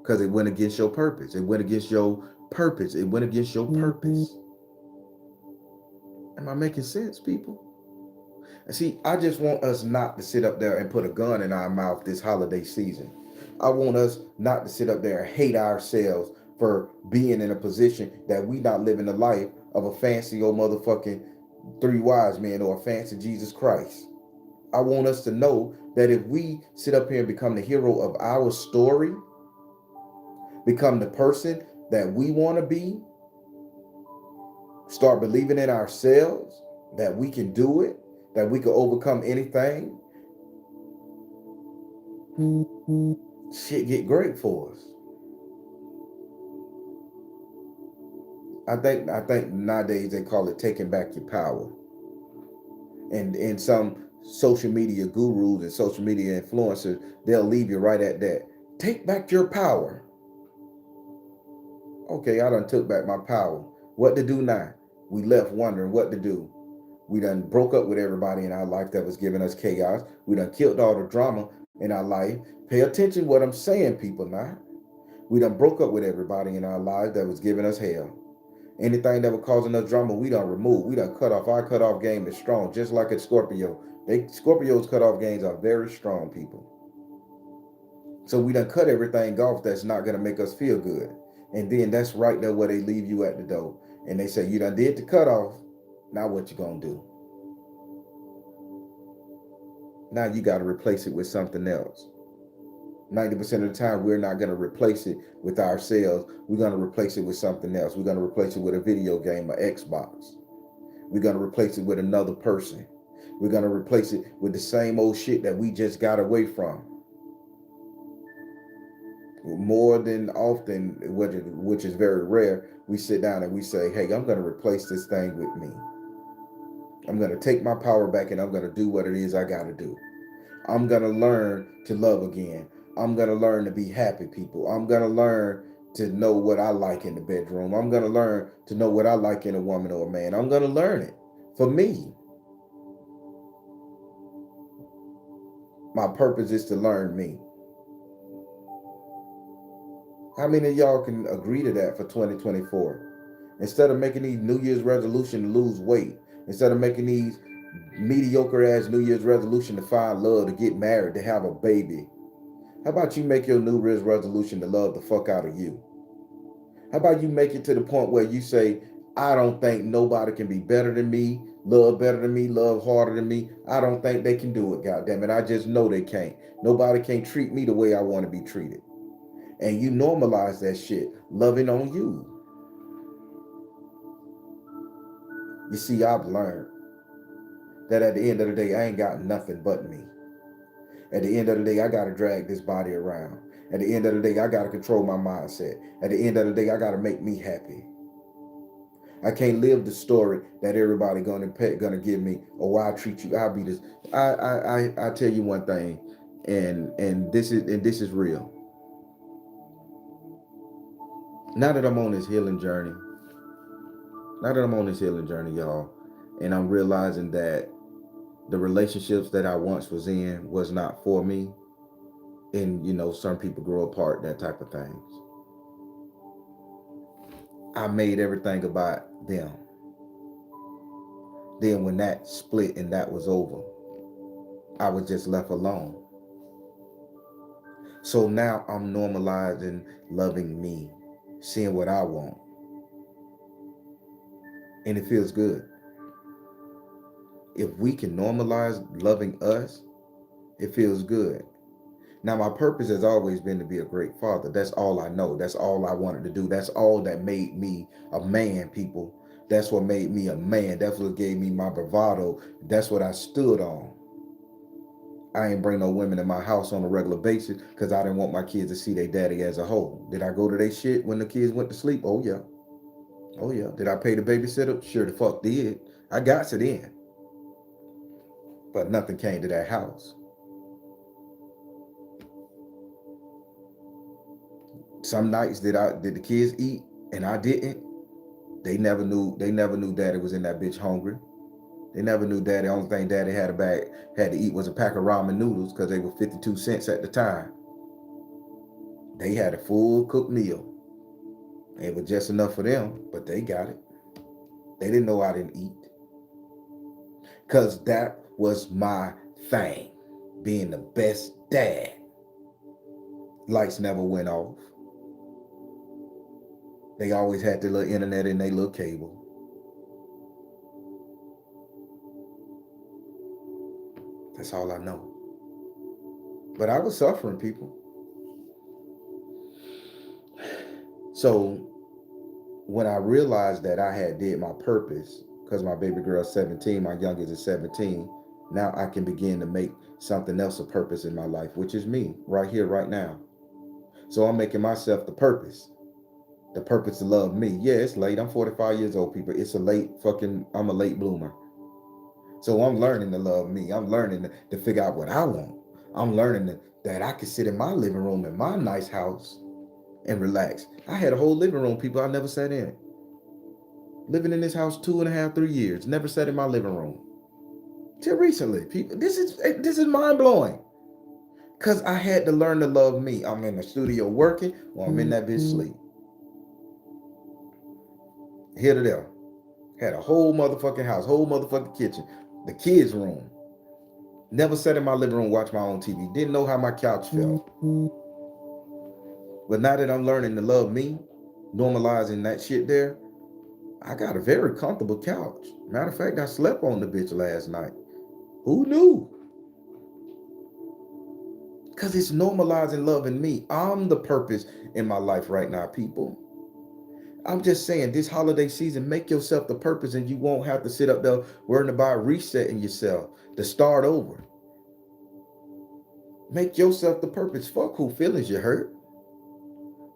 Because it went against your purpose. It went against your purpose. It went against your purpose. Am I making sense, people? And see, I just want us not to sit up there and put a gun in our mouth this holiday season. I want us not to sit up there and hate ourselves for being in a position that we not living the life of a fancy old motherfucking three wise men or a fancy Jesus Christ. I want us to know that if we sit up here and become the hero of our story, become the person that we want to be, start believing in ourselves, that we can do it, that we can overcome anything, shit get great for us. I think nowadays they call it taking back your power. And some social media gurus and social media influencers, they'll leave you right at that. Take back your power. Okay, I done took back my power. What to do now? We left wondering what to do. We done broke up with everybody in our life that was giving us chaos. We done killed all the drama in our life. Pay attention to what I'm saying, people, now. We done broke up with everybody in our lives that was giving us hell. Anything that was causing us drama, we done remove. We done cut off. Our cutoff game is strong, just like a Scorpio. Scorpios cutoff games are very strong, people. So we done cut everything off that's not gonna make us feel good. And then that's right there where they leave you at the door. And they say, you done did the cutoff. Now what you gonna do? Now you gotta replace it with something else. 90% of the time, we're not going to replace it with ourselves. We're going to replace it with something else. We're going to replace it with a video game, or Xbox. We're going to replace it with another person. We're going to replace it with the same old shit that we just got away from. More than often, which is very rare, we sit down and we say, hey, I'm going to replace this thing with me. I'm going to take my power back and I'm going to do what it is I got to do. I'm going to learn to love again. I'm going to learn to be happy, people. I'm going to learn to know what I like in the bedroom. I'm going to learn to know what I like in a woman or a man. I'm going to learn it for me. My purpose is to learn me. How many of y'all can agree to that for 2024? Instead of making these New Year's resolution to lose weight, instead of making these mediocre ass New Year's resolution to find love, to get married, to have a baby, how about you make your New Year's resolution to love the fuck out of you? How about you make it to the point where you say, I don't think nobody can be better than me, love better than me, love harder than me. I don't think they can do it, goddammit. I just know they can't. Nobody can treat me the way I want to be treated. And you normalize that shit, loving on you. You see, I've learned that at the end of the day, I ain't got nothing but me. At the end of the day, I got to drag this body around. At the end of the day, I got to control my mindset. At the end of the day, I got to make me happy. I can't live the story that everybody gonna give me, or why I treat you. I'll be this. I tell you one thing, and this is real. Now that I'm on this healing journey, y'all, and I'm realizing that the relationships that I once was in was not for me, and some people grow apart, that type of things. I made everything about them. Then when that split and that was over, I was just left alone. So now I'm normalizing loving me, seeing what I want. And it feels good. If we can normalize loving us, it feels good. Now, my purpose has always been to be a great father. That's all I know. That's all I wanted to do. That's all that made me a man, people. That's what made me a man. That's what gave me my bravado. That's what I stood on. I ain't bring no women in my house on a regular basis because I didn't want my kids to see their daddy as a whole. Did I go to their shit when the kids went to sleep? Oh, yeah. Oh, yeah. Did I pay the babysitter? Sure the fuck did. I got it in. But nothing came to that house. Some nights did the kids eat and I didn't. They never knew daddy was in that bitch hungry. They never knew daddy. The only thing daddy had to eat was a pack of ramen noodles because they were 52 cents at the time. They had a full cooked meal. It was just enough for them, but they got it. They didn't know I didn't eat. Because that was my thing. Being the best dad. Lights never went off. They always had their little internet and their little cable. That's all I know. But I was suffering, people. So when I realized that I had did my purpose, because my baby girl's 17, my youngest is 17, now I can begin to make something else a purpose in my life, which is me, right here, right now. So I'm making myself the purpose. The purpose to love me. Yeah, it's late. I'm 45 years old, people. It's I'm a late bloomer. So I'm learning to love me. I'm learning to figure out what I want. I'm learning that I can sit in my living room in my nice house and relax. I had a whole living room, people. I never sat in it. Living in this house 2.5, 3 years. Never sat in my living room. Till recently, people. This is mind blowing. Cause I had to learn to love me. I'm in the studio working, or I'm in that bitch sleep. Here to there. Had a whole motherfucking house, whole motherfucking kitchen, the kids' room. Never sat in my living room, watch my own TV. Didn't know how my couch felt. But now that I'm learning to love me, normalizing that shit there, I got a very comfortable couch. Matter of fact, I slept on the bitch last night. Who knew? Because it's normalizing loving me. I'm the purpose in my life right now, people. I'm just saying, this holiday season, make yourself the purpose and you won't have to sit up there worrying about resetting yourself to start over. Make yourself the purpose. Fuck who feelings you hurt.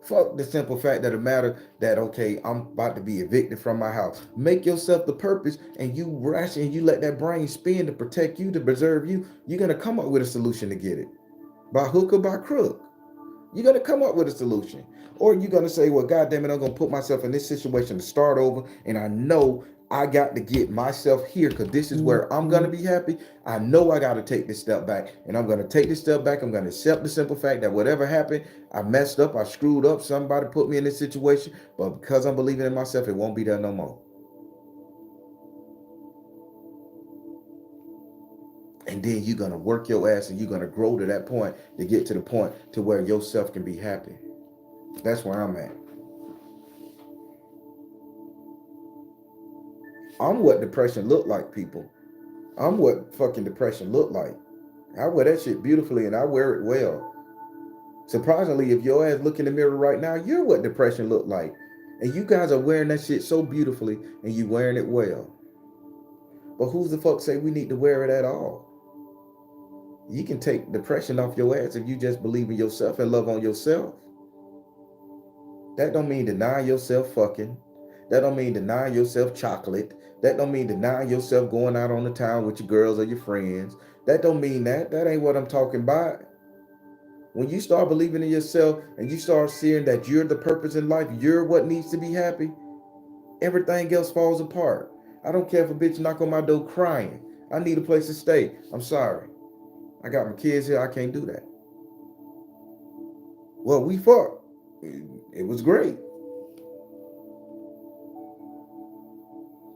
Fuck the simple fact of the matter that, okay, I'm about to be evicted from my house. Make yourself the purpose and you ration and you let that brain spin to protect you, to preserve you. You're going to come up with a solution to get it. By hook or by crook. You're going to come up with a solution. Or you're going to say, well, God damn it, I'm going to put myself in this situation to start over. And I know I got to get myself here because this is where I'm going to be happy. I know I got to take this step back. And I'm going to take this step back. I'm going to accept the simple fact that whatever happened, I messed up, I screwed up, somebody put me in this situation. But because I'm believing in myself, it won't be there no more. And then you're going to work your ass and you're going to grow to that point to get to the point to where yourself can be happy. That's where I'm at. I'm what depression look like, people. I'm what fucking depression look like. I wear that shit beautifully and I wear it well. Surprisingly, if your ass look in the mirror right now, you're what depression look like. And you guys are wearing that shit so beautifully and you wearing it well. But who's the fuck say we need to wear it at all? You can take depression off your ass if you just believe in yourself and love on yourself. That don't mean deny yourself fucking. That don't mean deny yourself chocolate. That don't mean deny yourself going out on the town with your girls or your friends. That don't mean that. That ain't what I'm talking about. When you start believing in yourself and you start seeing that you're the purpose in life, you're what needs to be happy, everything else falls apart. I don't care if a bitch knock on my door crying. I need a place to stay. I'm sorry. I got my kids here. I can't do that. Well, we fought. It was great.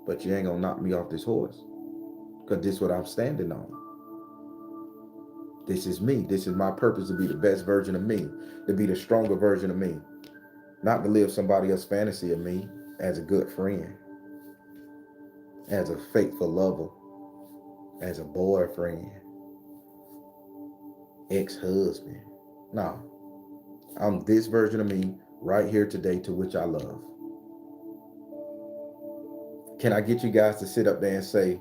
But you ain't gonna knock me off this horse. Because this is what I'm standing on. This is me. This is my purpose, to be the best version of me. To be the stronger version of me. Not to live somebody else's fantasy of me as a good friend. As a faithful lover. As a boyfriend. Ex-husband. No. I'm this version of me right here today, to which I love. Can I get you guys to sit up there and say,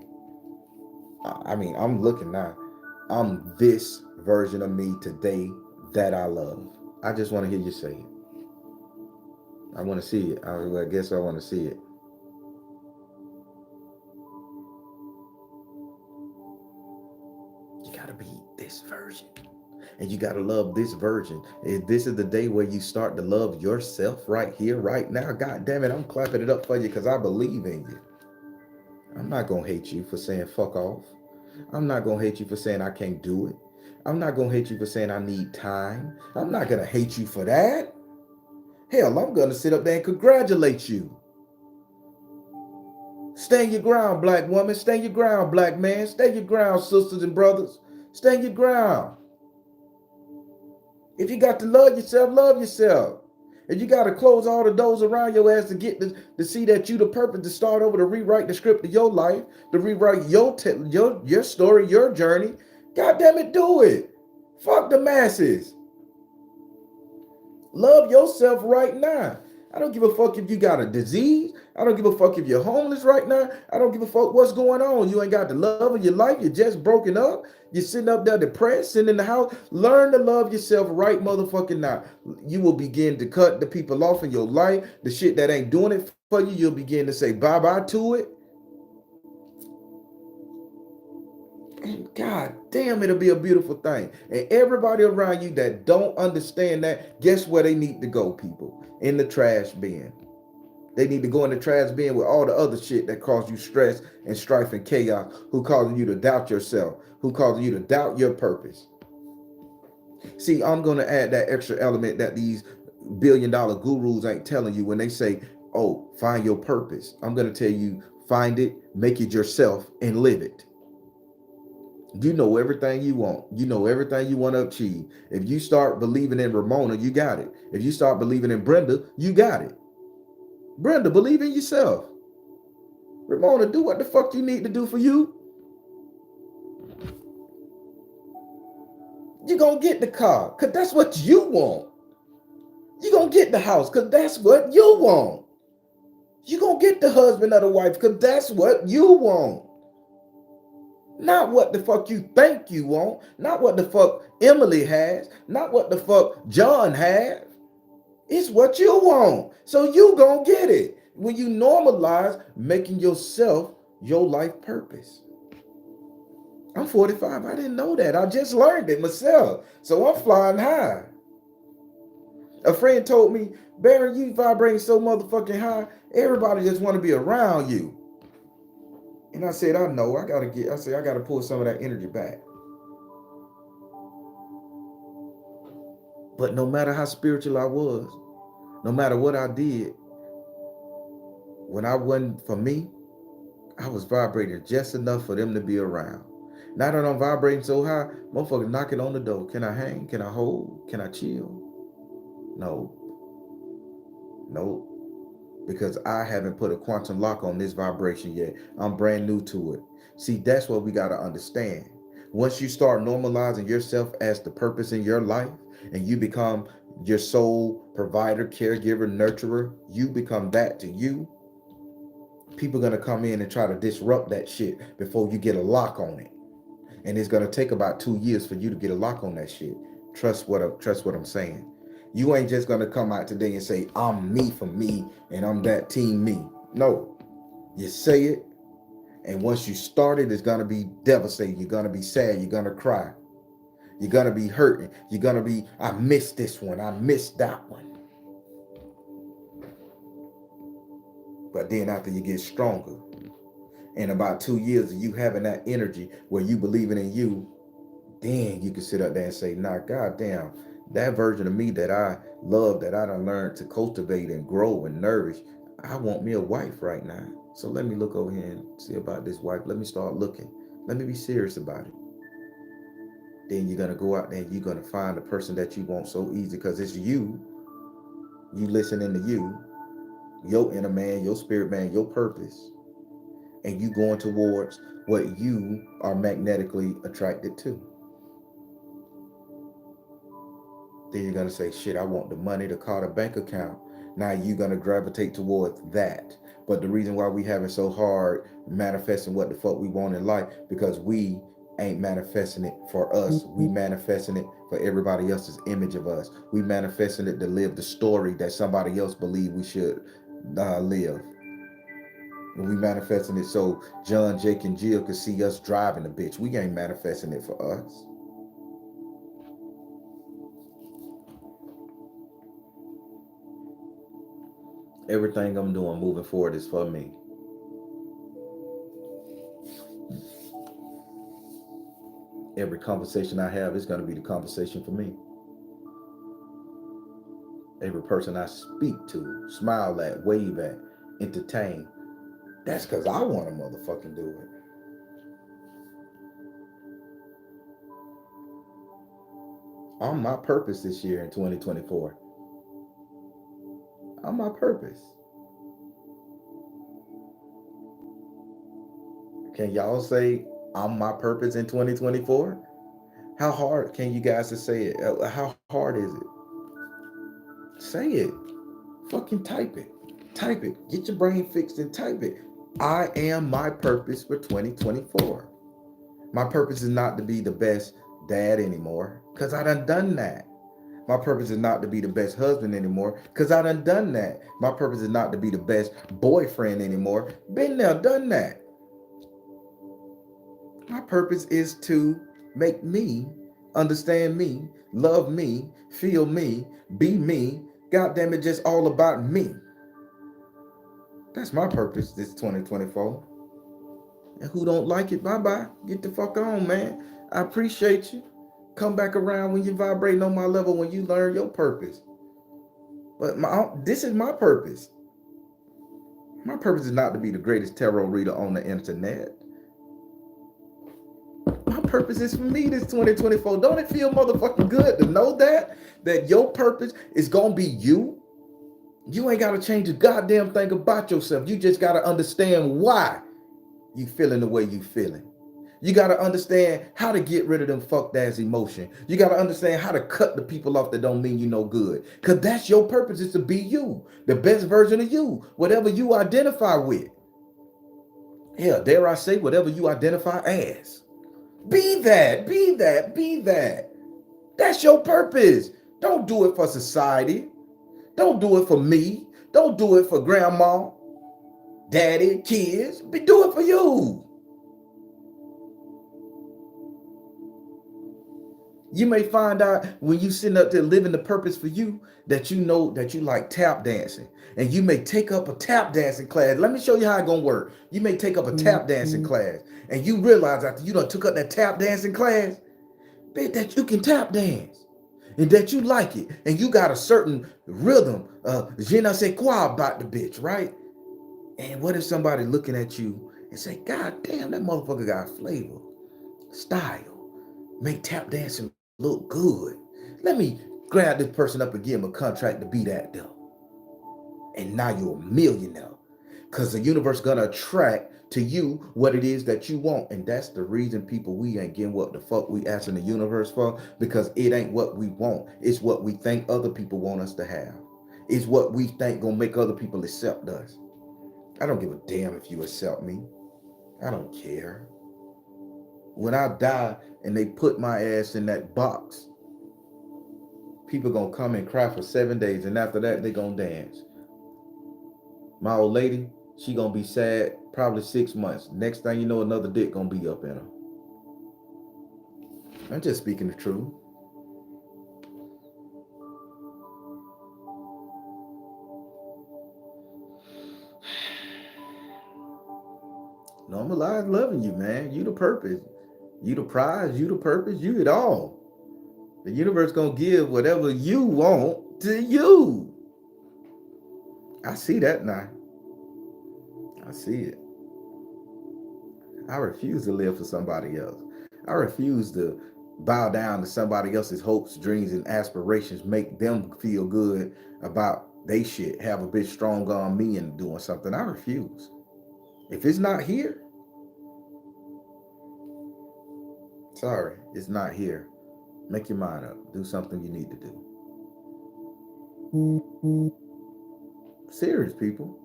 I'm looking now. I'm this version of me today that I love. I just want to hear you say it. I want to see it. I guess I want to see it. You got to be this version. And you got to love this version. If this is the day where you start to love yourself right here, right now, God damn it, I'm clapping it up for you because I believe in you. I'm not going to hate you for saying fuck off. I'm not going to hate you for saying I can't do it. I'm not going to hate you for saying I need time. I'm not going to hate you for that. Hell, I'm going to sit up there and congratulate you. Stand your ground, black woman. Stand your ground, black man. Stand your ground, sisters and brothers. Stand your ground. If you got to love yourself, love yourself. If you got to close all the doors around your ass to get to see that you the purpose, to start over, to rewrite the script of your life, to rewrite your story, your journey, God damn it, do it. Fuck the masses. Love yourself right now. I don't give a fuck if you got a disease. I don't give a fuck if you're homeless right now. I don't give a fuck what's going on. You ain't got the love of your life. You're just broken up. You're sitting up there depressed, sitting in the house. Learn to love yourself right motherfucking now. You will begin to cut the people off in your life. The shit that ain't doing it for you, you'll begin to say bye-bye to it. And God damn, it'll be a beautiful thing. And everybody around you that don't understand that, guess where they need to go, people? In the trash bin. They need to go in the trash bin with all the other shit that causes you stress and strife and chaos, who causes you to doubt yourself, who causes you to doubt your purpose. See, I'm going to add that extra element that these billion-dollar gurus ain't telling you when they say, oh, find your purpose. I'm going to tell you, find it, make it yourself, and live it. You know everything you want. You know everything you want to achieve. If you start believing in Ramona, you got it. If you start believing in Brenda, you got it. Brenda, believe in yourself. Ramona, do what the fuck you need to do for you. You're going to get the car because that's what you want. You're going to get the house because that's what you want. You're going to get the husband or the wife because that's what you want. Not what the fuck you think you want. Not what the fuck Emily has. Not what the fuck John has. It's what you want. So you gonna get it. When you normalize making yourself your life purpose. I'm 45. I didn't know that. I just learned it myself. So I'm flying high. A friend told me, Barry, you vibrating so motherfucking high, everybody just want to be around you. And I said, I know, I gotta pull some of that energy back. But no matter how spiritual I was, no matter what I did, when I wasn't for me, I was vibrating just enough for them to be around. Now that I'm vibrating so high, motherfuckers knocking on the door. Can I hang? Can I hold? Can I chill? No, no, because I haven't put a quantum lock on this vibration yet. I'm brand new to it. See, that's what we got to understand. Once you start normalizing yourself as the purpose in your life and you become your soul provider, caregiver, nurturer, you become that to you. People are going to come in and try to disrupt that shit before you get a lock on it. And it's going to take about 2 years for you to get a lock on that shit. Trust what I'm saying. You ain't just going to come out today and say, I'm me for me and I'm that team me. No, you say it. And once you start it, it's going to be devastating. You're going to be sad. You're going to cry. You're going to be hurting. You're going to be, I missed this one. I missed that one. But then after you get stronger, in about 2 years of you having that energy where you believing in you, then you can sit up there and say, nah, goddamn, that version of me that I love, that I done learned to cultivate and grow and nourish, I want me a wife right now. So let me look over here and see about this wife. Let me start looking. Let me be serious about it. Then you're going to go out there and you're going to find the person that you want so easy because it's you listening to you, your inner man, your spirit man, your purpose, and you going towards what you are magnetically attracted to. Then you're going to say, shit, I want the money, the car, the bank account. Now you're going to gravitate towards that. But the reason why we having so hard manifesting what the fuck we want in life, because we ain't manifesting it for us. We manifesting it for everybody else's image of us. We manifesting it to live the story that somebody else believe we should live. And we manifesting it so John, Jake, and Jill could see us driving the bitch. We ain't manifesting it for us. Everything I'm doing moving forward is for me. Every conversation I have is going to be the conversation for me. Every person I speak to, smile at, wave at, entertain, that's because I want to motherfucking do it. I'm my purpose this year in 2024. I'm my purpose. Can y'all say I'm my purpose in 2024? How hard can you guys to say it? How hard is it? Say it. Fucking type it. Type it. Get your brain fixed and type it. I am my purpose for 2024. My purpose is not to be the best dad anymore, because I done that. My purpose is not to be the best husband anymore, because I done that. My purpose is not to be the best boyfriend anymore. Been there, done that. My purpose is to make me understand me, love me, feel me, be me. God damn it, just all about me. That's my purpose this 2024. And who don't like it, bye-bye. Get the fuck on, man. I appreciate you. Come back around when you're vibrating on my level, when you learn your purpose. But this is my purpose. My purpose is not to be the greatest tarot reader on the internet. My purpose is for me this 2024. Don't it feel motherfucking good to know that? That your purpose is going to be you? You ain't got to change a goddamn thing about yourself. You just got to understand why you feeling the way you feeling. You got to understand how to get rid of them fucked ass emotion. You got to understand how to cut the people off that don't mean you no good. Because that's your purpose, is to be you. The best version of you. Whatever you identify with. Hell, dare I say, whatever you identify as. Be that, be that, be that. That's your purpose. Don't do it for society. Don't do it for me. Don't do it for grandma, daddy, kids. Do it for you. You may find out when you sitting up there living the purpose for you that you know that you like tap dancing. And you may take up a tap dancing class. Let me show you how it's gonna work. You may take up a tap dancing class and you realize after you done took up that tap dancing class, bet that you can tap dance and that you like it. And you got a certain rhythm, je ne sais quoi about the bitch, right? And what if somebody looking at you and say, God damn, that motherfucker got flavor, style, make tap dancing look good. Let me grab this person up and give him a contract to be that though. And now you're a millionaire. Because the universe gonna attract to you what it is that you want. And that's the reason people we ain't getting what the fuck we asking the universe for. Because it ain't what we want. It's what we think other people want us to have. It's what we think gonna make other people accept us. I don't give a damn if you accept me. I don't care. When I die and they put my ass in that box, people gonna come and cry for 7 days, and after that they gonna dance. My old lady, she gonna be sad probably 6 months. Next thing you know, another dick gonna be up in her. I'm just speaking the truth. Normalize loving you, man. You the purpose. You the prize. You the purpose. You it all. The universe gonna give whatever you want to you. I see that now. I see it. I refuse to live for somebody else. I refuse to bow down to somebody else's hopes, dreams, and aspirations, make them feel good about they shit, have a bitch strong on me and doing something. I refuse. If it's not here, sorry, it's not here. Make your mind up. Do something you need to do. Serious, people.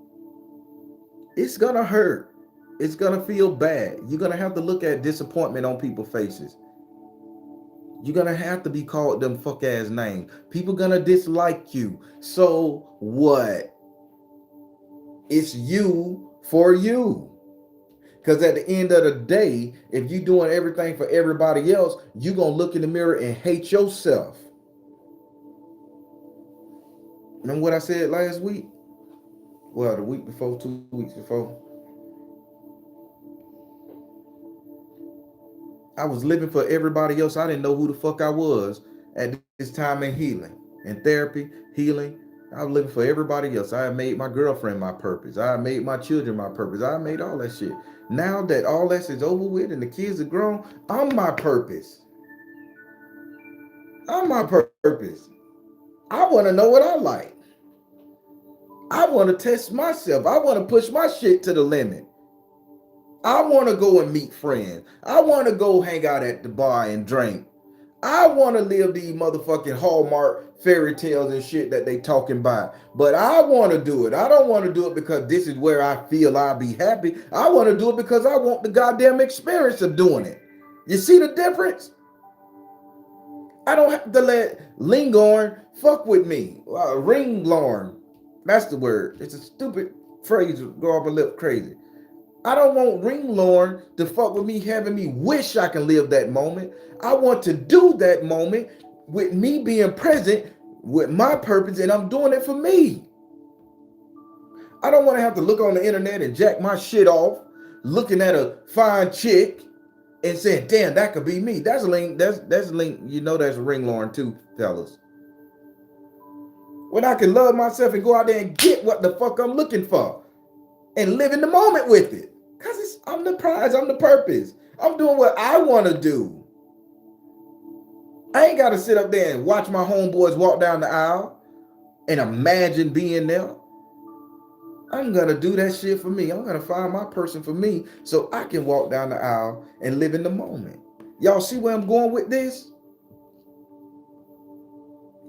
It's gonna hurt. It's gonna feel bad. You're gonna have to look at disappointment on people's faces. You're gonna have to be called them fuck ass names. People gonna dislike you. So what? It's you for you. Because at the end of the day, if you're doing everything for everybody else, you're gonna look in the mirror and hate yourself. Remember what I said last week? Well, the week before, 2 weeks before. I was living for everybody else. I didn't know who the fuck I was at this time in healing, in therapy, healing. I was living for everybody else. I had made my girlfriend my purpose. I had made my children my purpose. I made all that shit. Now that all that is over with and the kids are grown, I'm my purpose. I'm my purpose. I want to know what I like. I want to test myself. I want to push my shit to the limit. I want to go and meet friends. I want to go hang out at the bar and drink. I want to live these motherfucking Hallmark fairy tales and shit that they talking about. But I want to do it. I don't want to do it because this is where I feel I'll be happy. I want to do it because I want the goddamn experience of doing it. You see the difference? I don't have to let Ringlorn fuck with me. Ringlorn. That's the word. It's a stupid phrase. Go off a lip crazy. I don't want Ringlorn to fuck with me, having me wish I can live that moment. I want to do that moment with me being present with my purpose, and I'm doing it for me. I don't want to have to look on the internet and jack my shit off, looking at a fine chick and saying, damn, that could be me. That's a link, that's a link, you know that's Ringlorn too, fellas. When I can love myself and go out there and get what the fuck I'm looking for and live in the moment with it. Because I'm the prize, I'm the purpose. I'm doing what I want to do. I ain't got to sit up there and watch my homeboys walk down the aisle and imagine being there. I'm going to do that shit for me. I'm going to find my person for me so I can walk down the aisle and live in the moment. Y'all see where I'm going with this?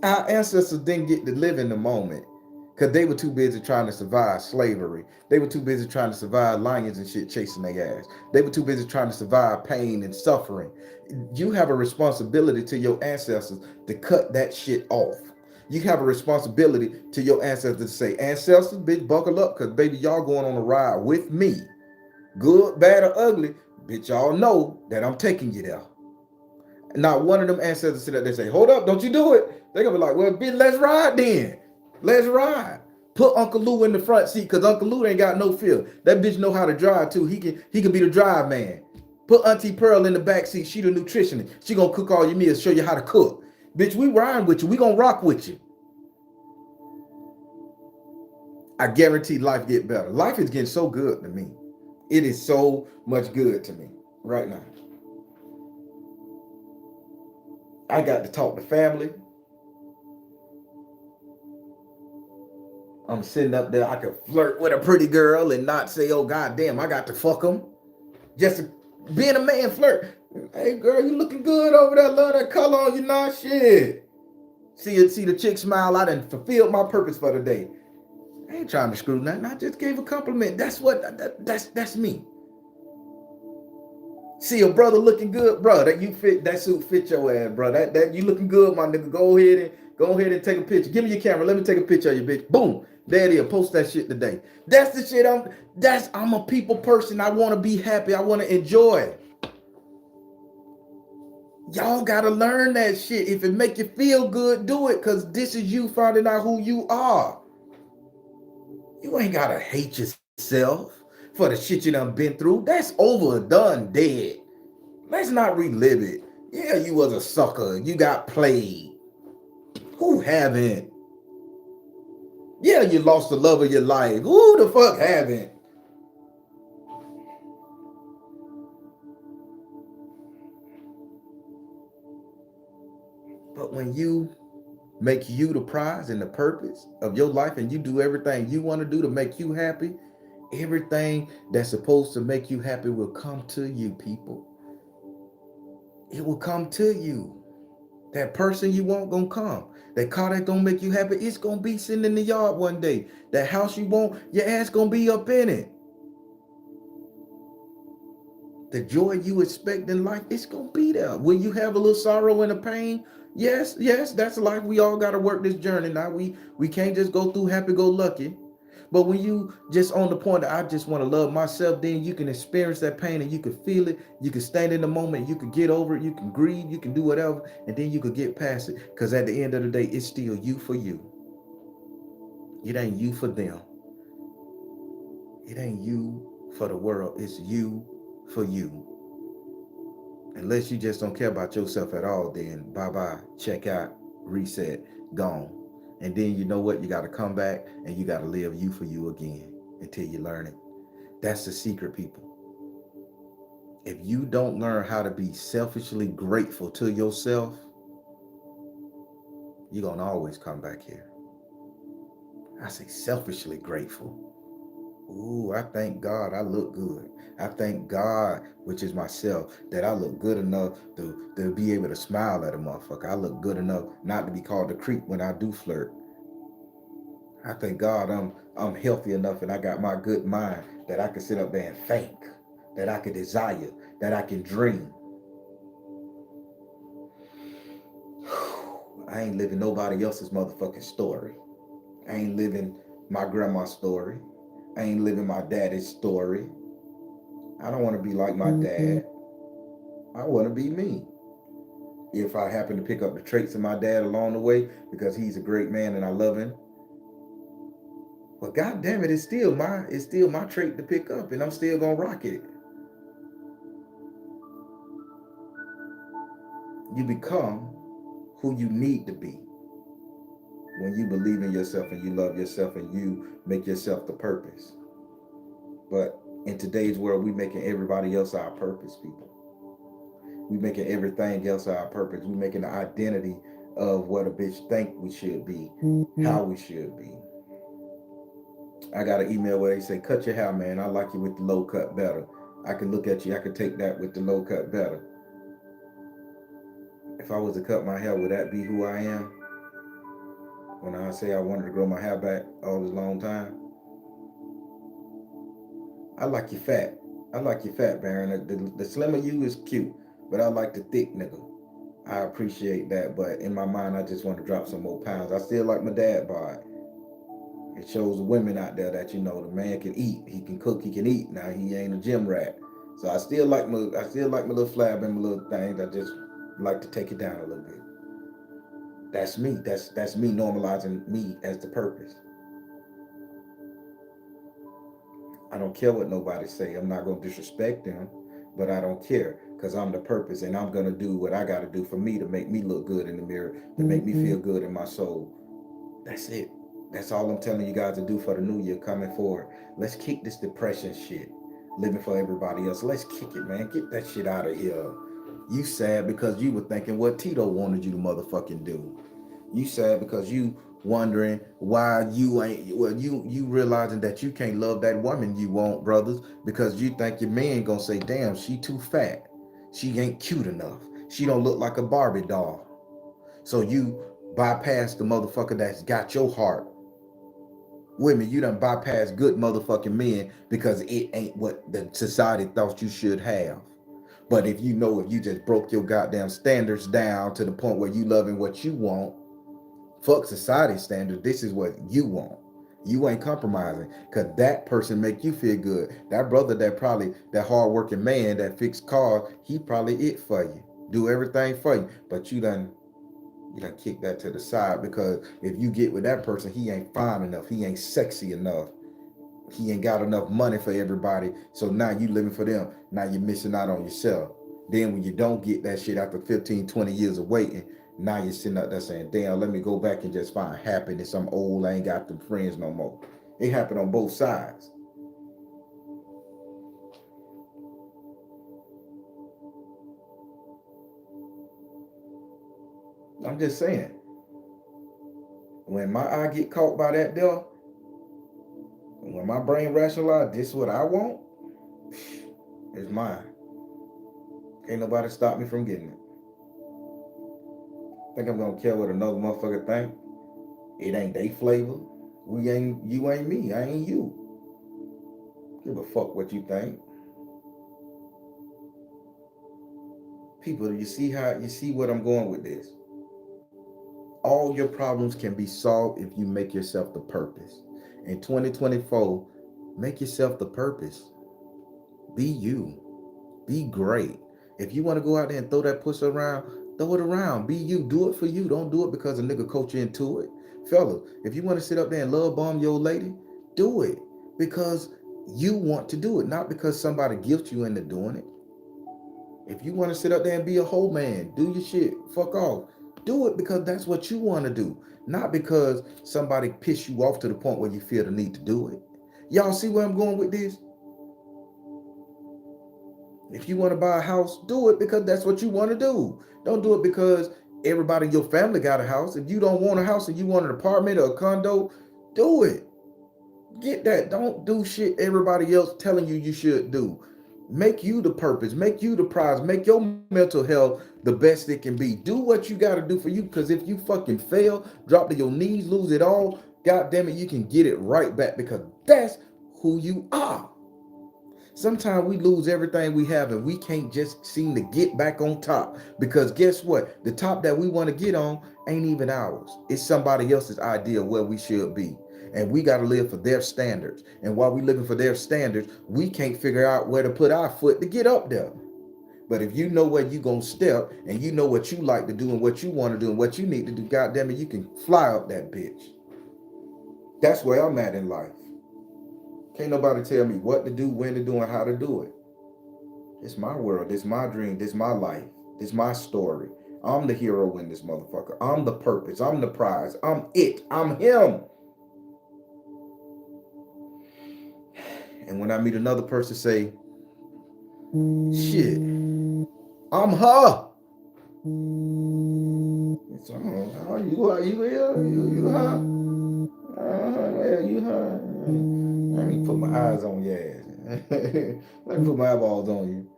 Our ancestors didn't get to live in the moment because they were too busy trying to survive slavery. They were too busy trying to survive lions and shit chasing their ass. They were too busy trying to survive pain and suffering. You have a responsibility to your ancestors to cut that shit off. You have a responsibility to your ancestors to say, ancestors, bitch, buckle up, because baby, y'all going on a ride with me. Good, bad, or ugly, bitch, y'all know that I'm taking you there. Not one of them ancestors sit up there and say, hold up, don't you do it. They're going to be like, well, bitch, let's ride then. Let's ride. Put Uncle Lou in the front seat because Uncle Lou ain't got no fear. That bitch know how to drive too. He can be the drive man. Put Auntie Pearl in the back seat. She the nutritionist. She gonna cook all your meals, show you how to cook. Bitch, we riding with you. We gonna rock with you. I guarantee life get better. Life is getting so good to me. It is so much good to me right now. I got to talk to family. I'm sitting up there. I could flirt with a pretty girl and not say, "Oh God damn, I got to fuck them." Just being a man, flirt. Hey girl, you looking good over there. Love that color on you, nah shit. See the chick smile. I done fulfilled my purpose for the day. I ain't trying to screw nothing. I just gave a compliment. That's me. See a brother looking good, bro. That suit fit your ass, bro. That you looking good, my nigga. Go ahead and take a picture. Give me your camera. Let me take a picture of you, bitch. Boom. There it is. Post that shit today. That's the shit I'm a people person. I want to be happy. I want to enjoy. Y'all gotta learn that shit. If it make you feel good, do it. Cause this is you finding out who you are. You ain't gotta hate yourself for the shit you done been through. That's over, done, dead. Let's not relive it. Yeah, you was a sucker. You got played. Who haven't? Yeah, you lost the love of your life. Who the fuck haven't? But when you make you the prize and the purpose of your life and you do everything you want to do to make you happy, everything that's supposed to make you happy will come to you, people. It will come to you. That person you want gonna come. That car that gonna make you happy, it's gonna be sitting in the yard one day. That house you want, your ass gonna be up in it. The joy you expect in life, it's gonna be there. Will you have a little sorrow and a pain? Yes, that's life. We all gotta work this journey. Now we can't just go through happy go lucky. But when you just on the point that I just want to love myself, then you can experience that pain and you can feel it. You can stand in the moment. You can get over it. You can grieve. You can do whatever. And then you could get past it. Because at the end of the day, it's still you for you. It ain't you for them. It ain't you for the world. It's you for you. Unless you just don't care about yourself at all, then bye-bye, check out, reset, gone. And then you know what? You got to come back and you got to live you for you again until you learn it. That's the secret, people. If you don't learn how to be selfishly grateful to yourself, you're going to always come back here. I say selfishly grateful. Ooh, I thank God I look good. I thank God, which is myself, that I look good enough to be able to smile at a motherfucker. I look good enough not to be called a creep when I do flirt. I thank God I'm healthy enough and I got my good mind that I can sit up there and think, that I can desire, that I can dream. I ain't living nobody else's motherfucking story. I ain't living my grandma's story. I ain't living my daddy's story. I don't want to be like my dad. I want to be me. If I happen to pick up the traits of my dad along the way because he's a great man and I love him, well, God damn it, it's still my trait to pick up, and I'm still gonna rock it. You become who you need to be when you believe in yourself and you love yourself and you make yourself the purpose. But in today's world, we making everybody else our purpose, people. We making everything else our purpose. We making the identity of what a bitch think we should be, how we should be. I got an email where they say, cut your hair, man. I like you with the low cut better. I can look at you. I can take that with the low cut better. If I was to cut my hair, would that be who I am? When I say I wanted to grow my hair back all this long time? I like you fat. I like you fat, Baron. The slimmer you is cute, but I like the thick nigga. I appreciate that, but in my mind, I just want to drop some more pounds. I still like my dad bod. It shows the women out there that the man can eat, he can cook, he can eat. Now he ain't a gym rat, so I still like my little flab and my little things. I'd like to take it down a little bit. That's me. That's me normalizing me as the purpose. I don't care what nobody say. I'm not gonna disrespect them, but I don't care because I'm the purpose and I'm gonna do what I gotta do for me to make me look good in the mirror, to make me feel good in my soul. That's it. That's all I'm telling you guys to do for the new year coming forward. Let's kick this depression shit. Living for everybody else. Let's kick it, man. Get that shit out of here. You sad because you were thinking what Tito wanted you to motherfucking do. You sad because you wondering why you ain't well you realizing that you can't love that woman you want, brothers, because you think your man gonna say, damn, she too fat. She ain't cute enough. She don't look like a Barbie doll. So you bypass the motherfucker that's got your heart. Women, you done bypass good motherfucking men because it ain't what the society thought you should have. But if you know, if you just broke your goddamn standards down to the point where you loving what you want, fuck society standards, this is what you want. You ain't compromising because that person make you feel good. That brother, that probably that hardworking man that fixed cars, he probably it for you, do everything for you. But you done kick that to the side because if you get with that person, he ain't fine enough, he ain't sexy enough, he ain't got enough money for everybody. So now you living for them. Now you're missing out on yourself. Then when you don't get that shit after 15, 20 years of waiting, now you're sitting up there saying, damn, let me go back and just find happiness. I'm old, I ain't got them friends no more. It happened on both sides. I'm just saying, when my eye get caught by that there, when my brain rationalize this is what I want, it's mine. Ain't nobody stop me from getting it. Think I'm gonna care what another motherfucker think? It ain't they flavor. You ain't me, I ain't you. Give a fuck what you think. People, you see what I'm going with this? All your problems can be solved if you make yourself the purpose. In 2024, make yourself the purpose. Be you. Be great. If you want to go out there and throw that pussy around, throw it around. Be you. Do it for you. Don't do it because a nigga coach you into it. Fella, if you want to sit up there and love bomb your lady, do it because you want to do it, not because somebody guilt you into doing it. If you want to sit up there and be a whole man, do your shit, fuck off. Do it because that's what you want to do, not because somebody pissed you off to the point where you feel the need to do it. Y'all see where I'm going with this? If you want to buy a house, do it because that's what you want to do. Don't do it because everybody in your family got a house. If you don't want a house and you want an apartment or a condo, do it. Get that. Don't do shit everybody else telling you you should do. Make you the purpose. Make you the prize. Make your mental health the best it can be. Do what you got to do for you because if you fucking fail, drop to your knees, lose it all, God damn it, you can get it right back because that's who you are. Sometimes we lose everything we have and we can't just seem to get back on top because guess what? The top that we want to get on ain't even ours. It's somebody else's idea of where we should be. And we got to live for their standards. And while we living for their standards, we can't figure out where to put our foot to get up there. But if you know where you gonna step and you know what you like to do and what you want to do and what you need to do, goddamn it, you can fly up that bitch. That's where I'm at in life. Can't nobody tell me what to do, when to do, and how to do it. It's my world. It's my dream. It's my life. It's my story. I'm the hero in this motherfucker. I'm the purpose. I'm the prize. I'm it. I'm him. And when I meet another person, say, shit, I'm her. It's, oh, you here? You her? Yeah, you her. Let me put my eyes on your ass. Let me put my eyeballs on you.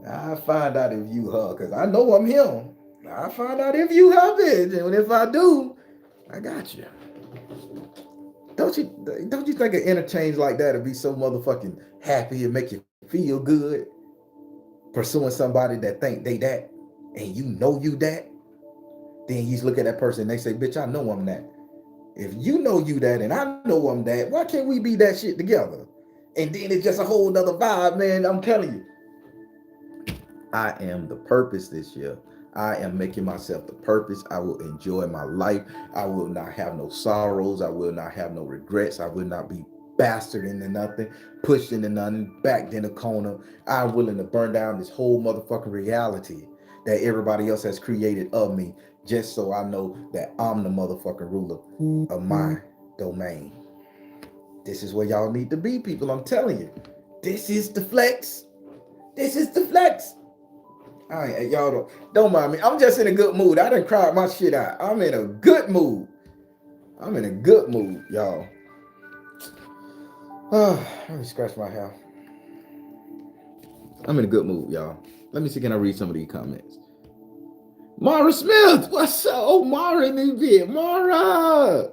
I find out if you her, cause I know I'm him. I find out if you her, bitch, and if I do, I got you. Don't you think an interchange like that would be so motherfucking happy and make you feel good? Pursuing somebody that think they that, and you know you that, then you look at that person and they say, bitch, I know I'm that. If you know you that and I know I'm that, why can't we be that shit together? And then it's just a whole nother vibe, man. I'm telling you. I am the purpose this year. I am making myself the purpose. I will enjoy my life. I will not have no sorrows. I will not have no regrets. I will not be bastard into nothing, pushed into nothing, backed in a corner. I'm willing to burn down this whole motherfucking reality that everybody else has created of me, just so I know that I'm the motherfucking ruler of my domain. This is where y'all need to be, people. I'm telling you. This is the flex. This is the flex. All right, y'all don't mind me. I'm just in a good mood. I done cried my shit out. I'm in a good mood. I'm in a good mood, y'all. Let me scratch my hair. I'm in a good mood, y'all. Let me see, can I read some of these comments? Mara Smith, what's up? Oh, Mara in this bit. Mara.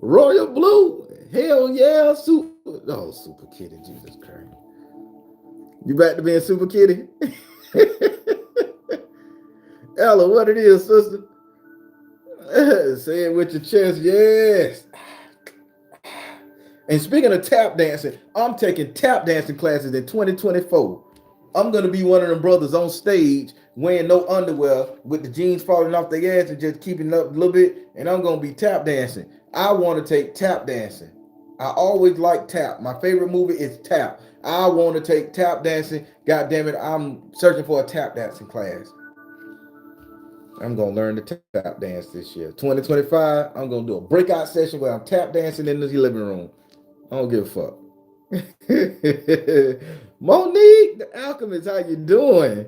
Royal Blue. Hell yeah. Super Kitty, Jesus Christ. You back to being Super Kitty? Ella, what it is, sister? Say it with your chest, yes. And speaking of tap dancing, I'm taking tap dancing classes in 2024. I'm gonna be one of them brothers on stage wearing no underwear with the jeans falling off their ass and just keeping up a little bit, and I'm gonna be tap dancing. I want to take tap dancing. I always like tap. My favorite movie is Tap. I want to take tap dancing. God damn it, I'm searching for a tap dancing class. I'm gonna learn to tap dance this year. 2025, I'm gonna do a breakout session where I'm tap dancing in the living room. I don't give a fuck. Monique, the alchemist, how you doing?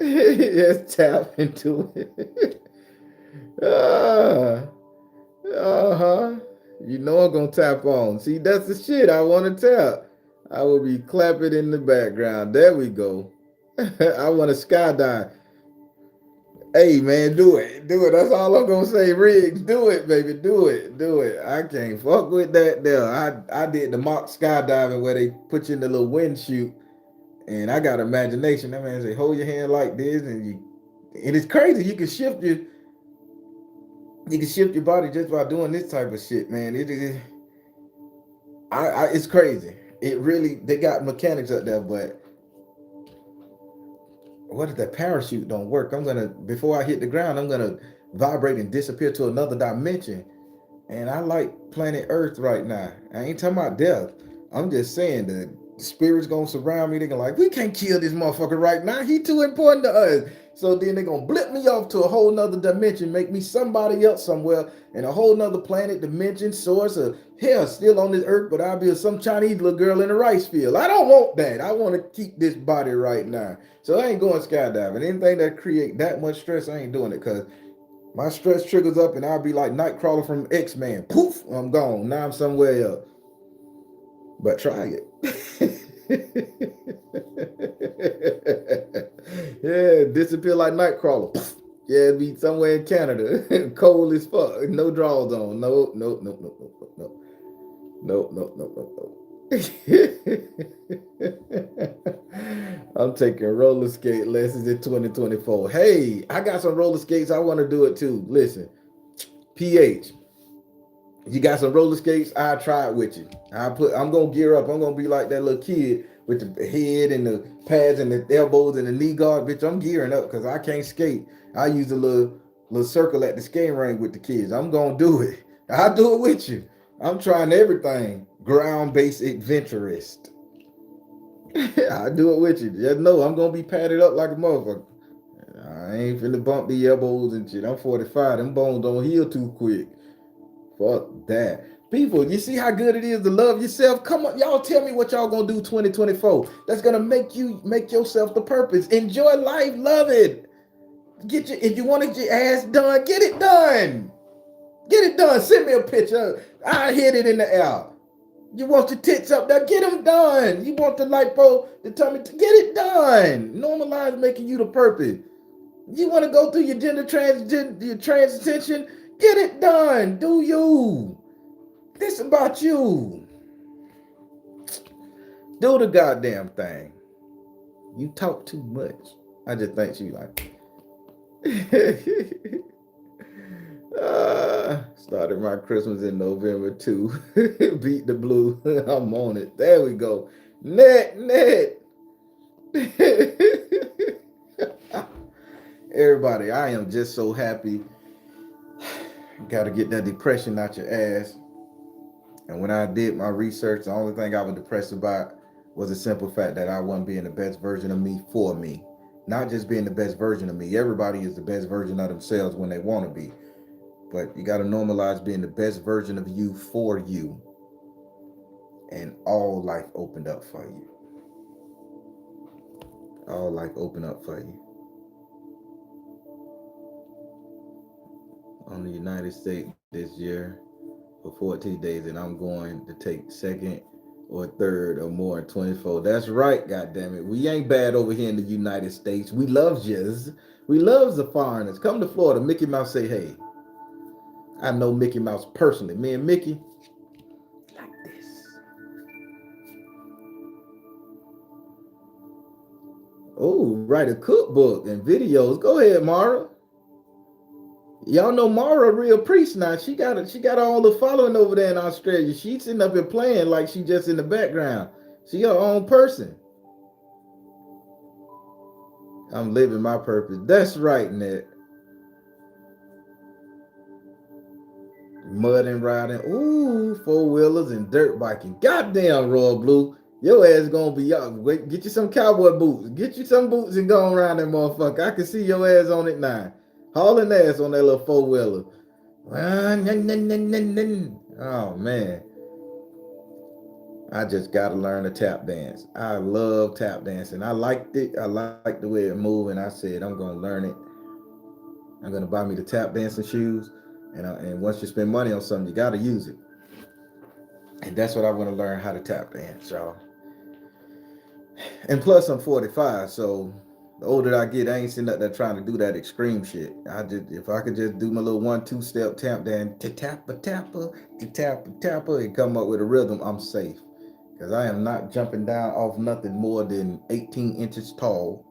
Yes, tap into it. Uh-huh. You know I'm gonna tap on. See, that's the shit I want to tap. I will be clapping in the background. There we go. I want to skydive. Hey man, do it. Do it. That's all I'm gonna say, Riggs. Do it, baby. Do it. Do it. I can't fuck with that there. I did the mock skydiving where they put you in the little wind chute, and I got imagination. That man say, hold your hand like this, and it's crazy. You can shift your body just by doing this type of shit, man. It's crazy. It really, they got mechanics up there, but what if that parachute don't work? Before I hit the ground, I'm gonna vibrate and disappear to another dimension. And I like planet Earth right now. I ain't talking about death. I'm just saying the spirits gonna surround me. They're gonna like, we can't kill this motherfucker right now. He too important to us. So then they're gonna blip me off to a whole nother dimension, make me somebody else somewhere in a whole nother planet, dimension, source of hell, still on this earth, but I'll be some Chinese little girl in a rice field. I don't want that. I want to keep this body right now. So I ain't going skydiving. Anything that create that much stress, I ain't doing it because my stress triggers up and I'll be like Nightcrawler from X-Men. Poof, I'm gone. Now I'm somewhere else. But try it. Yeah, disappear like Nightcrawler. Yeah, be somewhere in Canada. Cold as fuck. No drawers on. No. I'm taking roller skate lessons in 2024. Hey, I got some roller skates. I want to do it too. Listen, PH, you got some roller skates? I'll try it with you. I'm gonna gear up. I'm gonna be like that little kid with the head and the pads and the elbows and the knee guard. Bitch, I'm gearing up because I can't skate. I use a little circle at the skating ring with the kids. I'm gonna do it. I'll do it with you. I'm trying everything. Ground-based adventurist. I do it with you. Just know I'm gonna be padded up like a motherfucker. I ain't finna bump the elbows and shit. I'm 45. Them bones don't heal too quick. Fuck that. People, you see how good it is to love yourself? Come on, y'all tell me what y'all gonna do 2024. That's gonna make yourself the purpose. Enjoy life, love it. If you want to get your ass done, get it done. Get it done. Send me a picture. I hit it in the air. You want your tits up there? Get them done. You want the lipo, the tummy? Get it done. Normalize making you the purpose. You want to go through your your transition? Get it done. Do you? This about you. Do the goddamn thing. You talk too much. I just think she like. Started my Christmas in November too. Beat the blue. I'm on it. There we go. Net. Everybody, I am just so happy. Got to get that depression out your ass. And when I did my research, the only thing I was depressed about was the simple fact that I wasn't being the best version of me for me. Not just being the best version of me. Everybody is the best version of themselves when they want to be. But you got to normalize being the best version of you for you. And all life opened up for you. All life opened up for you. On the United States this year for 14 days, and I'm going to take second or third or more in 24. That's right, goddammit. We ain't bad over here in the United States. We love yous. We love the foreigners. Come to Florida. Mickey Mouse say, hey, I know Mickey Mouse personally. Me and Mickey, like this. Oh, write a cookbook and videos. Go ahead, Mara. Y'all know Mara a real priest now. She got all the following over there in Australia. She's sitting up and playing like she just in the background. She her own person. I'm living my purpose. That's right, Ned. Mud and riding. Ooh, four-wheelers and dirt biking. Goddamn, Royal Blue. Your ass gonna be out. Wait, get you some cowboy boots. Get you some boots and go around that motherfucker. I can see your ass on it now. Hauling ass on that little four-wheeler. Oh, man. I just got to learn to tap dance. I love tap dancing. I liked it. I liked the way it moved, and I said, I'm going to learn it. I'm going to buy me the tap dancing shoes. And once you spend money on something, you got to use it. And that's what I want to learn, how to tap dance, y'all. And plus, I'm 45, so the older I get, I ain't sitting up there trying to do that extreme shit. If I could just do my little 1-2 step tap dance, to tap a tapper, to tap a tapper, and come up with a rhythm, I'm safe. Because I am not jumping down off nothing more than 18 inches tall.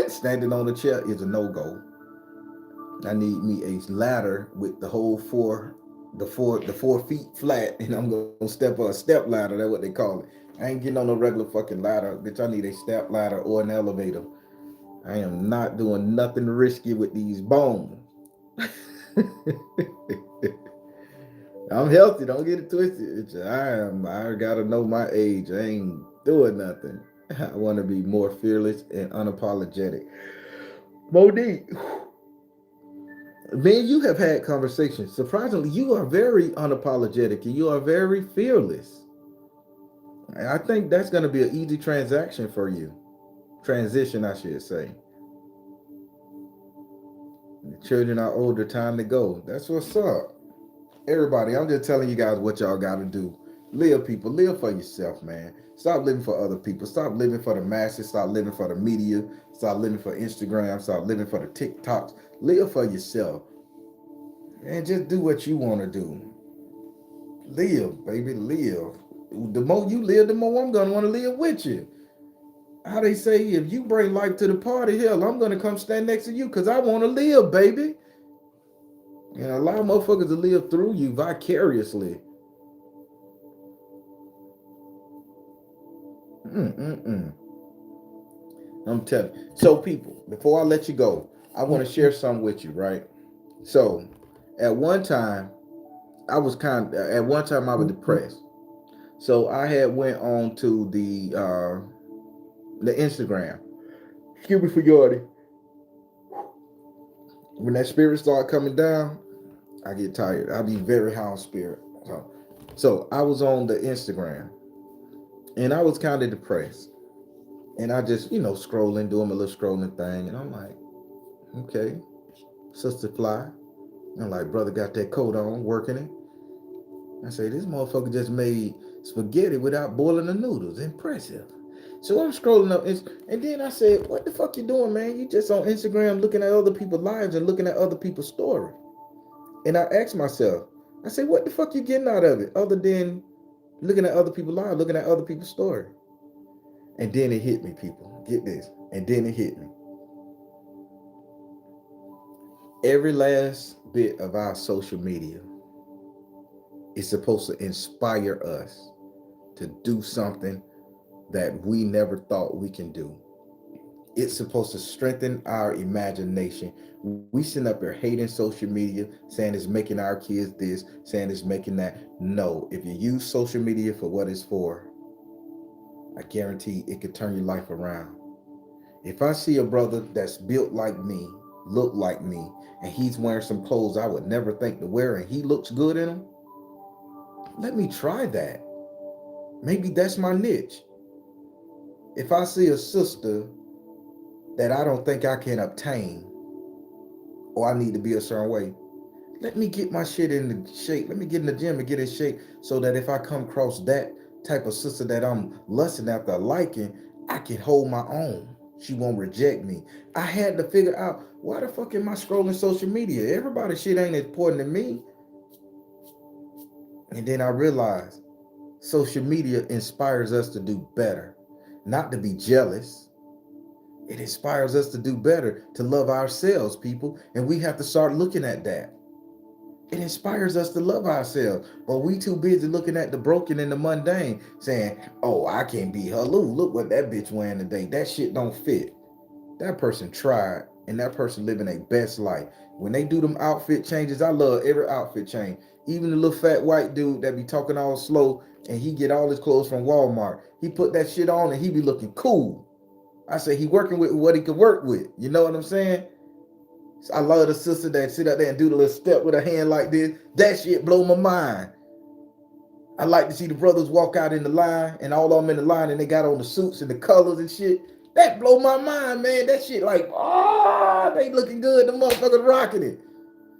Standing on a chair is a no-go. I need me a ladder with the whole the 4 feet flat, and I'm gonna step on a step ladder. That's what they call it. I ain't getting on no regular fucking ladder, bitch. I need a step ladder or an elevator. I am not doing nothing risky with these bones. I'm healthy. Don't get it twisted. I gotta know my age. I ain't doing nothing. I want to be more fearless and unapologetic. Monique, man, you have had conversations. Surprisingly, you are very unapologetic and you are very fearless. I think that's going to be an easy transaction for you. Transition, I should say. The children are older, time to go. That's what's up. Everybody, I'm just telling you guys what y'all got to do. Live, people. Live for yourself, man. Stop living for other people. Stop living for the masses. Stop living for the media. Stop living for Instagram. Stop living for the TikToks. Live for yourself. And just do what you want to do. Live, baby. Live. The more you live, the more I'm going to want to live with you. How they say, if you bring life to the party, hell, I'm going to come stand next to you because I want to live, baby. And allow motherfuckers to live through you vicariously. I'm telling you. So, people, before I let you go, I want to share something with you, right? So, at one time, I was depressed. So I had went on to the Instagram. Excuse me for yawning. When that spirit start coming down, I get tired. I be very high on spirit. So I was on the Instagram, and I was kind of depressed. And I just, scrolling, doing my little scrolling thing, and I'm like, okay, Sister Fly. I'm like, brother got that coat on, working it. I say, this motherfucker just made spaghetti without boiling the noodles. Impressive. So I'm scrolling up, and then I said, what the fuck you doing, man? You just on Instagram looking at other people's lives and looking at other people's story. And I asked myself, I said, what the fuck you getting out of it other than looking at other people's lives, looking at other people's story? And then it hit me, people. Get this. And then it hit me. Every last bit of our social media is supposed to inspire us to do something that we never thought we can do. It's supposed to strengthen our imagination. We sitting up here hating social media, saying it's making our kids this, saying it's making that. No, if you use social media for what it's for, I guarantee it could turn your life around. If I see a brother that's built like me, look like me, and he's wearing some clothes I would never think to wear and he looks good in them, let me try that. Maybe that's my niche. If I see a sister that I don't think I can obtain or I need to be a certain way, let me get my shit in the shape. Let me get in the gym and get in shape so that if I come across that type of sister that I'm lusting after, liking, I can hold my own. She won't reject me. I had to figure out why the fuck am I scrolling social media? Everybody's shit ain't important to me. And then I realized social media inspires us to do better, not to be jealous. It inspires us to do better, to love ourselves, people. And we have to start looking at that. It inspires us to love ourselves. But we too busy looking at the broken and the mundane, saying, oh, I can't be her. Look what that bitch wearing today. That shit don't fit. That person tried and that person living their best life. When they do them outfit changes, I love every outfit change. Even the little fat white dude that be talking all slow and he get all his clothes from Walmart. He put that shit on and he be looking cool. I say he working with what he could work with. You know what I'm saying? I love the sister that sit out there and do the little step with her hand like this. That shit blow my mind. I like to see the brothers walk out in the line and all of them in the line and they got on the suits and the colors and shit. That blow my mind, man. That shit like, they looking good. The motherfuckers rocking it.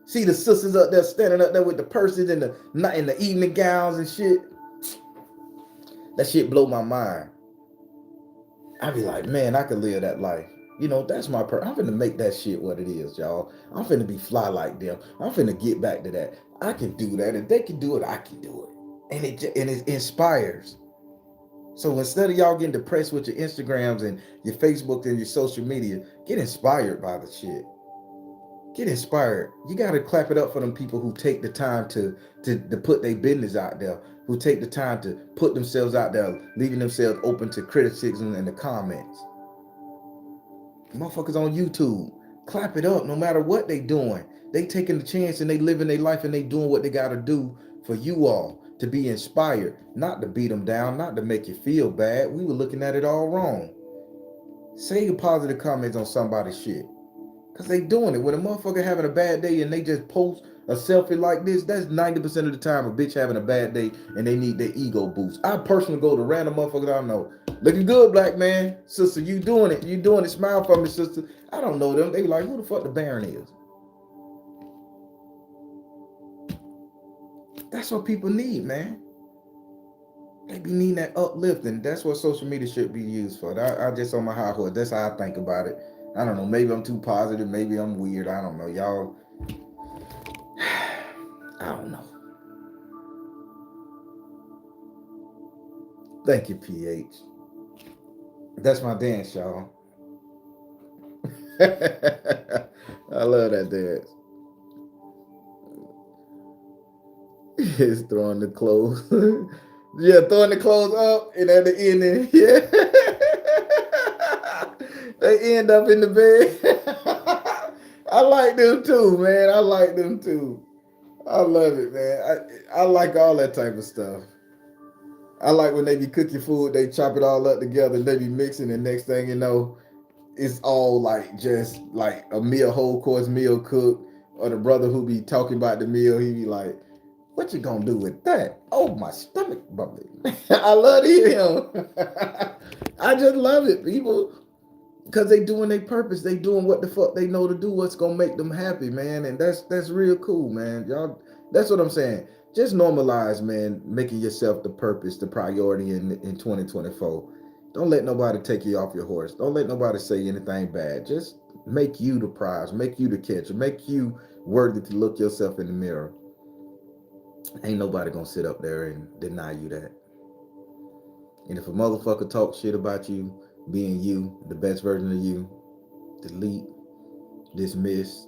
See the sisters up there standing up there with the purses and the evening gowns and shit. That shit blow my mind. I be like, man, I could live that life. You know, that's my I'm finna make that shit what it is, y'all. I'm finna be fly like them. I'm finna get back to that. I can do that. If they can do it, I can do it. And it inspires. So instead of y'all getting depressed with your Instagrams and your Facebook and your social media, get inspired by the shit. Get inspired. You gotta clap it up for them people who take the time to put their business out there, who take the time to put themselves out there, leaving themselves open to criticism and the comments. Motherfuckers on YouTube, clap it up no matter what they doing. They taking the chance and they living their life and they doing what they gotta do for you all to be inspired, not to beat them down, not to make you feel bad. We were looking at it all wrong. Say your positive comments on somebody's shit. Cause they doing it. When a motherfucker having a bad day and they just post a selfie like this, that's 90% of the time a bitch having a bad day and they need their ego boost. I personally go to random motherfuckers I know. Looking good, black man. Sister, you doing it. You doing it. Smile for me, sister. I don't know them. They like, who the fuck the Baron is? That's what people need, man. They be needing that uplifting. That's what social media should be used for. I just on my high horse. That's how I think about it. I don't know. Maybe I'm too positive. Maybe I'm weird. I don't know. Y'all, I don't know. Thank you, PH. That's my dance, y'all. I love that dance. It's throwing the clothes. Yeah, throwing the clothes up and at the ending, yeah. They end up in the bed. I like them too, man. I like them too. I love it, man. I like all that type of stuff. I like when they be cooking food, they chop it all up together, and they be mixing, and next thing you know, it's all like just like a meal, whole course meal cooked. Or the brother who be talking about the meal, he be like, "What you gonna do with that?" Oh, my stomach bubbling. I love to hear him. I just love it, people, because they doing their purpose. They doing what the fuck they know to do. What's gonna make them happy, man. And that's real cool, man. Y'all, that's what I'm saying. Just normalize, man, making yourself the purpose, the priority in 2024. Don't let nobody take you off your horse. Don't let nobody say anything bad. Just make you the prize. Make you the catcher. Make you worthy to look yourself in the mirror. Ain't nobody gonna sit up there and deny you that. And if a motherfucker talk shit about you being you, the best version of you, delete, dismiss,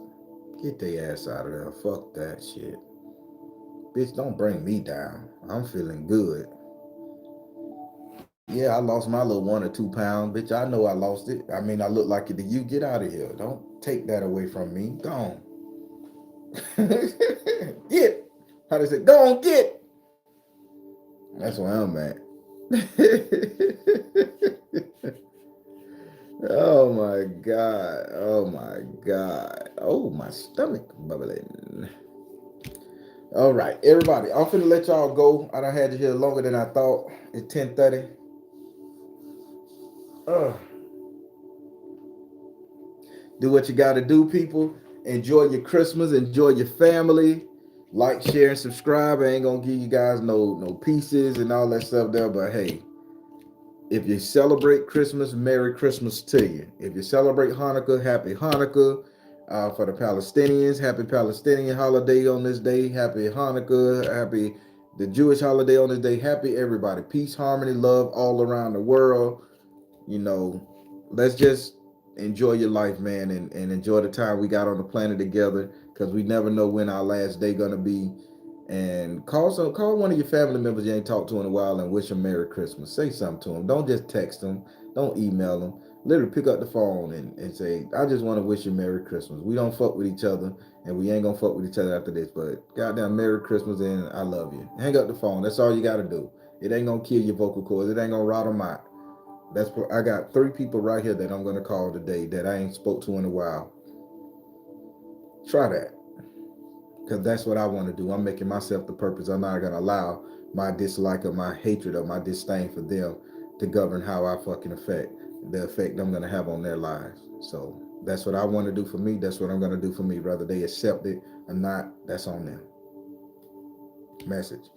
get their ass out of there. Fuck that shit. Bitch, don't bring me down. I'm feeling good. Yeah, I lost my little 1 or 2 pounds, bitch. I know I lost it. I mean, I look like it to you. Get out of here. Don't take that away from me. Go on. Get. How they say? Go on, get. That's where I'm at. Oh my god. Oh my god. Oh, my stomach bubbling. All right, everybody. I'm finna let y'all go. I done had you here longer than I thought. It's 10:30. Uh, do what you gotta do, people. Enjoy your Christmas. Enjoy your family. Like, share, and subscribe. I ain't gonna give you guys no pieces and all that stuff there. But hey, if you celebrate Christmas, Merry Christmas to you. If you celebrate Hanukkah, Happy Hanukkah. For the Palestinians, Happy Palestinian holiday on this day. Happy Hanukkah. Happy the Jewish holiday on this day. Happy everybody. Peace, harmony, love all around the world. You know, let's just enjoy your life, man, and enjoy the time we got on the planet together, because we never know when our last day gonna be. And call one of your family members you ain't talked to in a while and wish them Merry Christmas. Say something to them. Don't just text them. Don't email them. Literally pick up the phone and say, I just want to wish you Merry Christmas. We don't fuck with each other, and we ain't gonna fuck with each other after this. But goddamn Merry Christmas, and I love you. Hang up the phone. That's all you gotta do. It ain't gonna kill your vocal cords. It ain't gonna rot them out. That's what I got. 3 people right here that I'm gonna call today that I ain't spoke to in a while. Try that, because that's what I want to do. I'm making myself the purpose. I'm not gonna allow my dislike or my hatred or my disdain for them to govern how I fucking affect the effect I'm gonna have on their lives. So that's what I want to do for me. That's what I'm gonna do for me. Whether they accept it or not, that's on them. Message.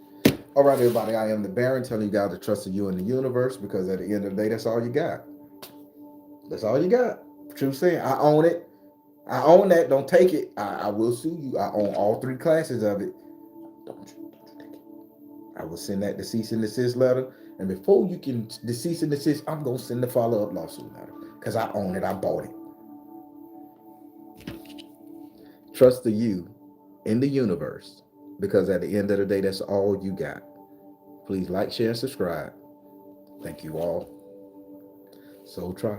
All right, everybody. I am the Baron, telling you guys to trust in you and the universe, because at the end of the day, that's all you got. That's all you got. True saying. I own it. I own that. Don't take it. I will sue you. I own all 3 classes of it. Don't you take it. I will send that cease and desist letter. And before you can cease and desist, I'm going to send the follow-up lawsuit letter. Because I own it. I bought it. Trust the you in the universe. Because at the end of the day, that's all you got. Please like, share, and subscribe. Thank you all. So try.